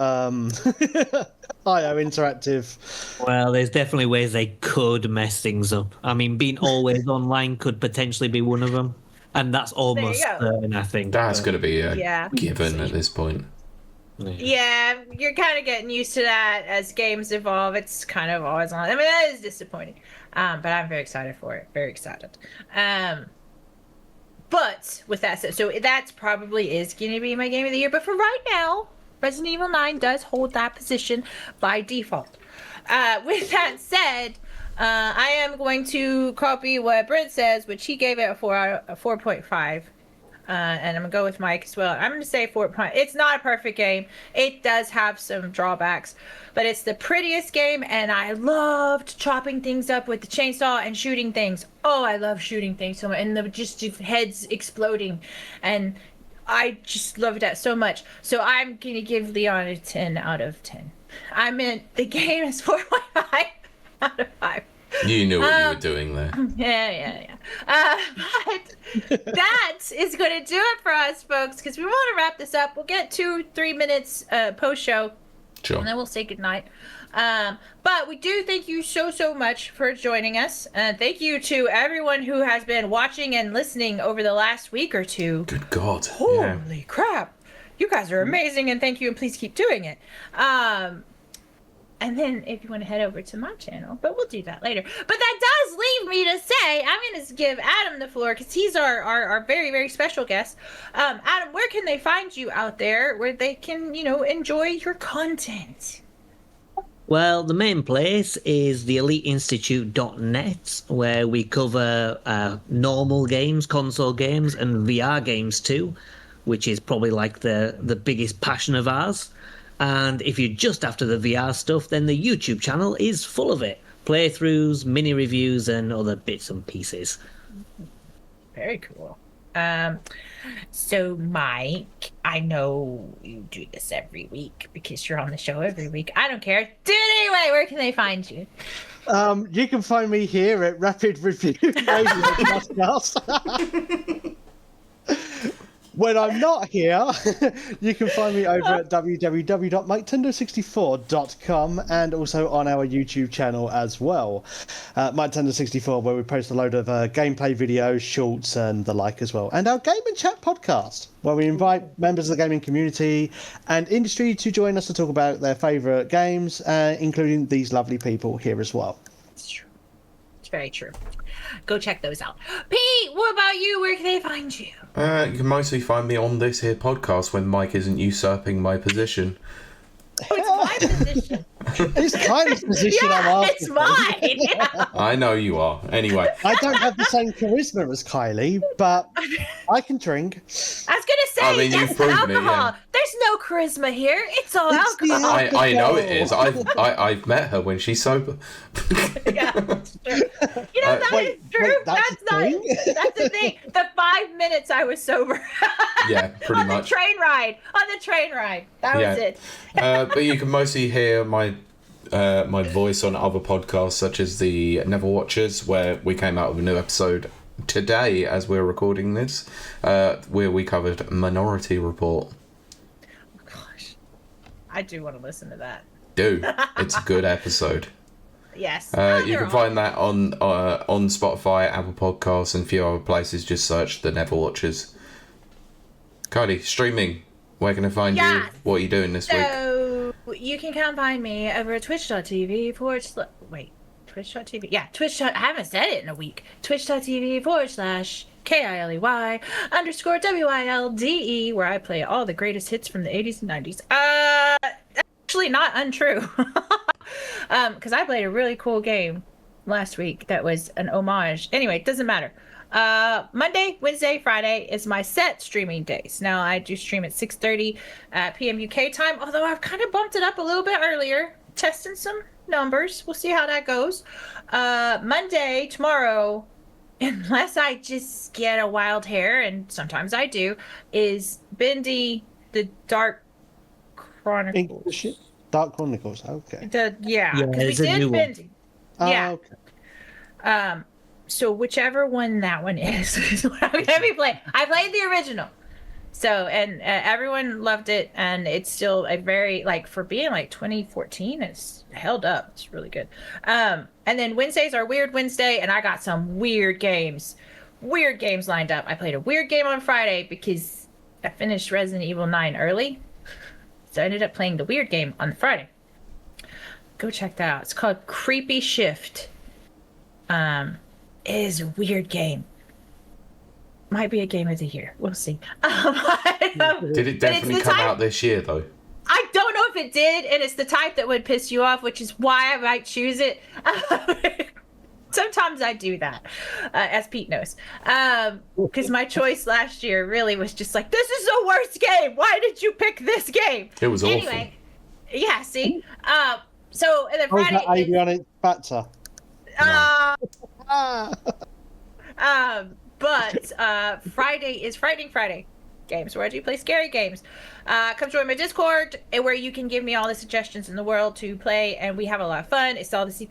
S3: IO Interactive.
S4: Well, there's definitely ways they could mess things up. I mean, being always online could potentially be one of them. And that's almost certain, I think.
S2: That's going to be a given at this point.
S1: Yeah, you're kind of getting used to that as games evolve. It's kind of always on. I mean, that is disappointing. But I'm very excited for it. Very excited. But with that said, so that probably is going to be my game of the year. But for right now, Resident Evil 9 does hold that position by default. With that said, I am going to copy what Brent says, which he gave it a 4.5. And I'm going to go with Mike as well. I'm going to say 4. It's not a perfect game. It does have some drawbacks, but it's the prettiest game, and I loved chopping things up with the chainsaw and shooting things. Oh, I love shooting things so much, and just heads exploding, and I just loved that so much. So I'm going to give Leon a 10 out of 10. I meant the game is 4.5 out of 5.
S2: You knew what you were doing there.
S1: Yeah. But that is going to do it for us, folks, because we want to wrap this up. We'll get 2-3 minutes post-show,
S2: Sure.
S1: and then we'll say goodnight. But we do thank you so much for joining us. Thank you to everyone who has been watching and listening over the last week or two.
S2: Good God.
S1: Holy crap. You guys are amazing, and thank you, and please keep doing it. And then if you want to head over to my channel, but we'll do that later. But that does leave me to say, I'm going to give Adam the floor because he's our very, very special guest. Adam, where can they find you out there where they can, enjoy your content?
S4: Well, the main place is the EliteInstitute.net, where we cover normal games, console games, and VR games too, which is probably like the biggest passion of ours. And if you're just after the VR stuff, then the YouTube channel is full of it. Playthroughs, mini reviews, and other bits and pieces.
S1: Very cool. So Mike, I know you do this every week because you're on the show every week. I don't care. Do it anyway. Where can they find you?
S3: You can find me here at Rapid Review. When I'm not here, you can find me over at www.miketendo64.com and also on our YouTube channel as well. Miketendo64, where we post a load of gameplay videos, shorts, and the like as well. And our Game and Chat podcast, where we invite members of the gaming community and industry to join us to talk about their favourite games, including these lovely people here as well.
S1: It's true. It's very true. Go check those out. Pete, what about you? Where can they find you?
S2: You can mostly find me on this here podcast when Mike isn't usurping my position.
S1: Oh, it's my position.
S3: It's Kylie's position I'm after.
S1: It's mine. Yeah.
S2: I know you are. Anyway.
S3: I don't have the same charisma as Kylie, but I can drink.
S1: I was going to say,
S2: you've proven
S1: alcohol.
S2: it, yeah.
S1: There's no charisma here. It's all
S3: It's the
S1: alcohol.
S2: I know it is. I've met her when she's sober.
S1: Yeah, that's true. You know, that is true. That's the thing. The 5 minutes I was sober.
S2: Yeah, pretty much.
S1: On the train ride. That was it.
S2: But you can mostly hear my voice on other podcasts such as the Never Watchers, where we came out with a new episode today as we're recording this, where we covered Minority Report.
S1: Oh, gosh. I do want to listen to that.
S2: It's a good episode.
S1: Yes.
S2: You can find that on Spotify, Apple Podcasts, and a few other places. Just search the Never Watchers. Kylie, streaming. Where can I find you? What are you doing this week?
S1: So you can come find me over at twitch.tv twitch.tv. Yeah, I haven't said it in a week. twitch.tv/KILEY_WILDE, where I play all the greatest hits from the 80s and 90s. Actually not untrue. Because I played a really cool game last week that was an homage. Anyway, it doesn't matter. Monday, Wednesday, Friday is my set streaming days. Now I do stream at 6:30 p.m. UK time, although I've kind of bumped it up a little bit earlier, testing some numbers. We'll see how that goes. Monday, tomorrow, unless I just get a wild hair, and sometimes I do, is Bendy the Dark Chronicles.
S3: Dark Chronicles, okay.
S1: Because we did Bendy. Yeah.
S3: Okay.
S1: So whichever one that one is what I'm gonna be playing. I played the original, so and everyone loved it, and it's still a very, like, for being like 2014, it's held up. It's really good. And then Wednesdays are Weird Wednesday, and I got some weird games lined up. I played a weird game on Friday because I finished Resident Evil 9 early, so I ended up playing the weird game on Friday. Go check that out. It's called Creepy Shift. It is a weird game. Might be a game of the year. We'll see.
S2: Did it definitely come out this year, though?
S1: I don't know if it did, and it's the type that would piss you off, which is why I might choose it. Sometimes I do that, as Pete knows. Because my choice last year really was just like, this is the worst game. Why did you pick this game?
S2: It was
S1: anyway, awful. Yeah, see? So, and then Friday...
S3: that avionic factor?
S1: But Friday is Frightening Friday games, where I do play scary games. Come join my Discord, where you can give me all the suggestions in the world to play, and we have a lot of fun. It's all the same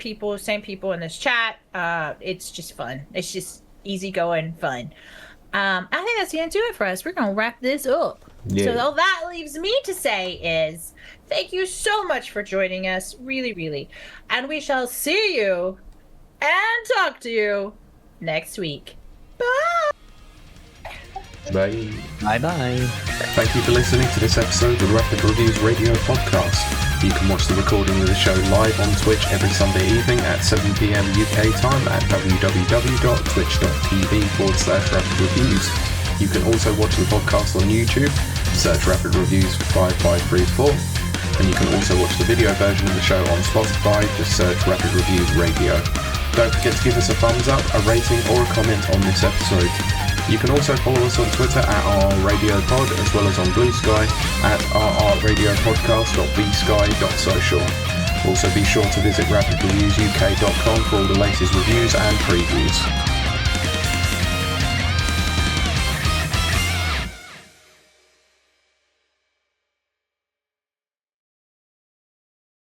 S1: people in this chat. It's just fun. It's just easygoing fun. I think that's gonna do it for us. We're gonna wrap this up.
S2: Yeah.
S1: So all that leaves me to say is thank you so much for joining us, really, really, and we shall see you and talk to you next week. Bye.
S2: Bye.
S4: Bye-bye.
S2: Thank you for listening to this episode of the Rapid Reviews Radio Podcast. You can watch the recording of the show live on Twitch every Sunday evening at 7 p.m. UK time at www.twitch.tv/rapidreviews. You can also watch the podcast on YouTube, search Rapid Reviews 5534, and you can also watch the video version of the show on Spotify, just search Rapid Reviews Radio. Don't forget to give us a thumbs up, a rating, or a comment on this episode. You can also follow us on Twitter at RRRadioPod, as well as on Blue Sky at rrradiopodcast.bsky.social. Also be sure to visit rapidreviewsuk.com for all the latest reviews and previews.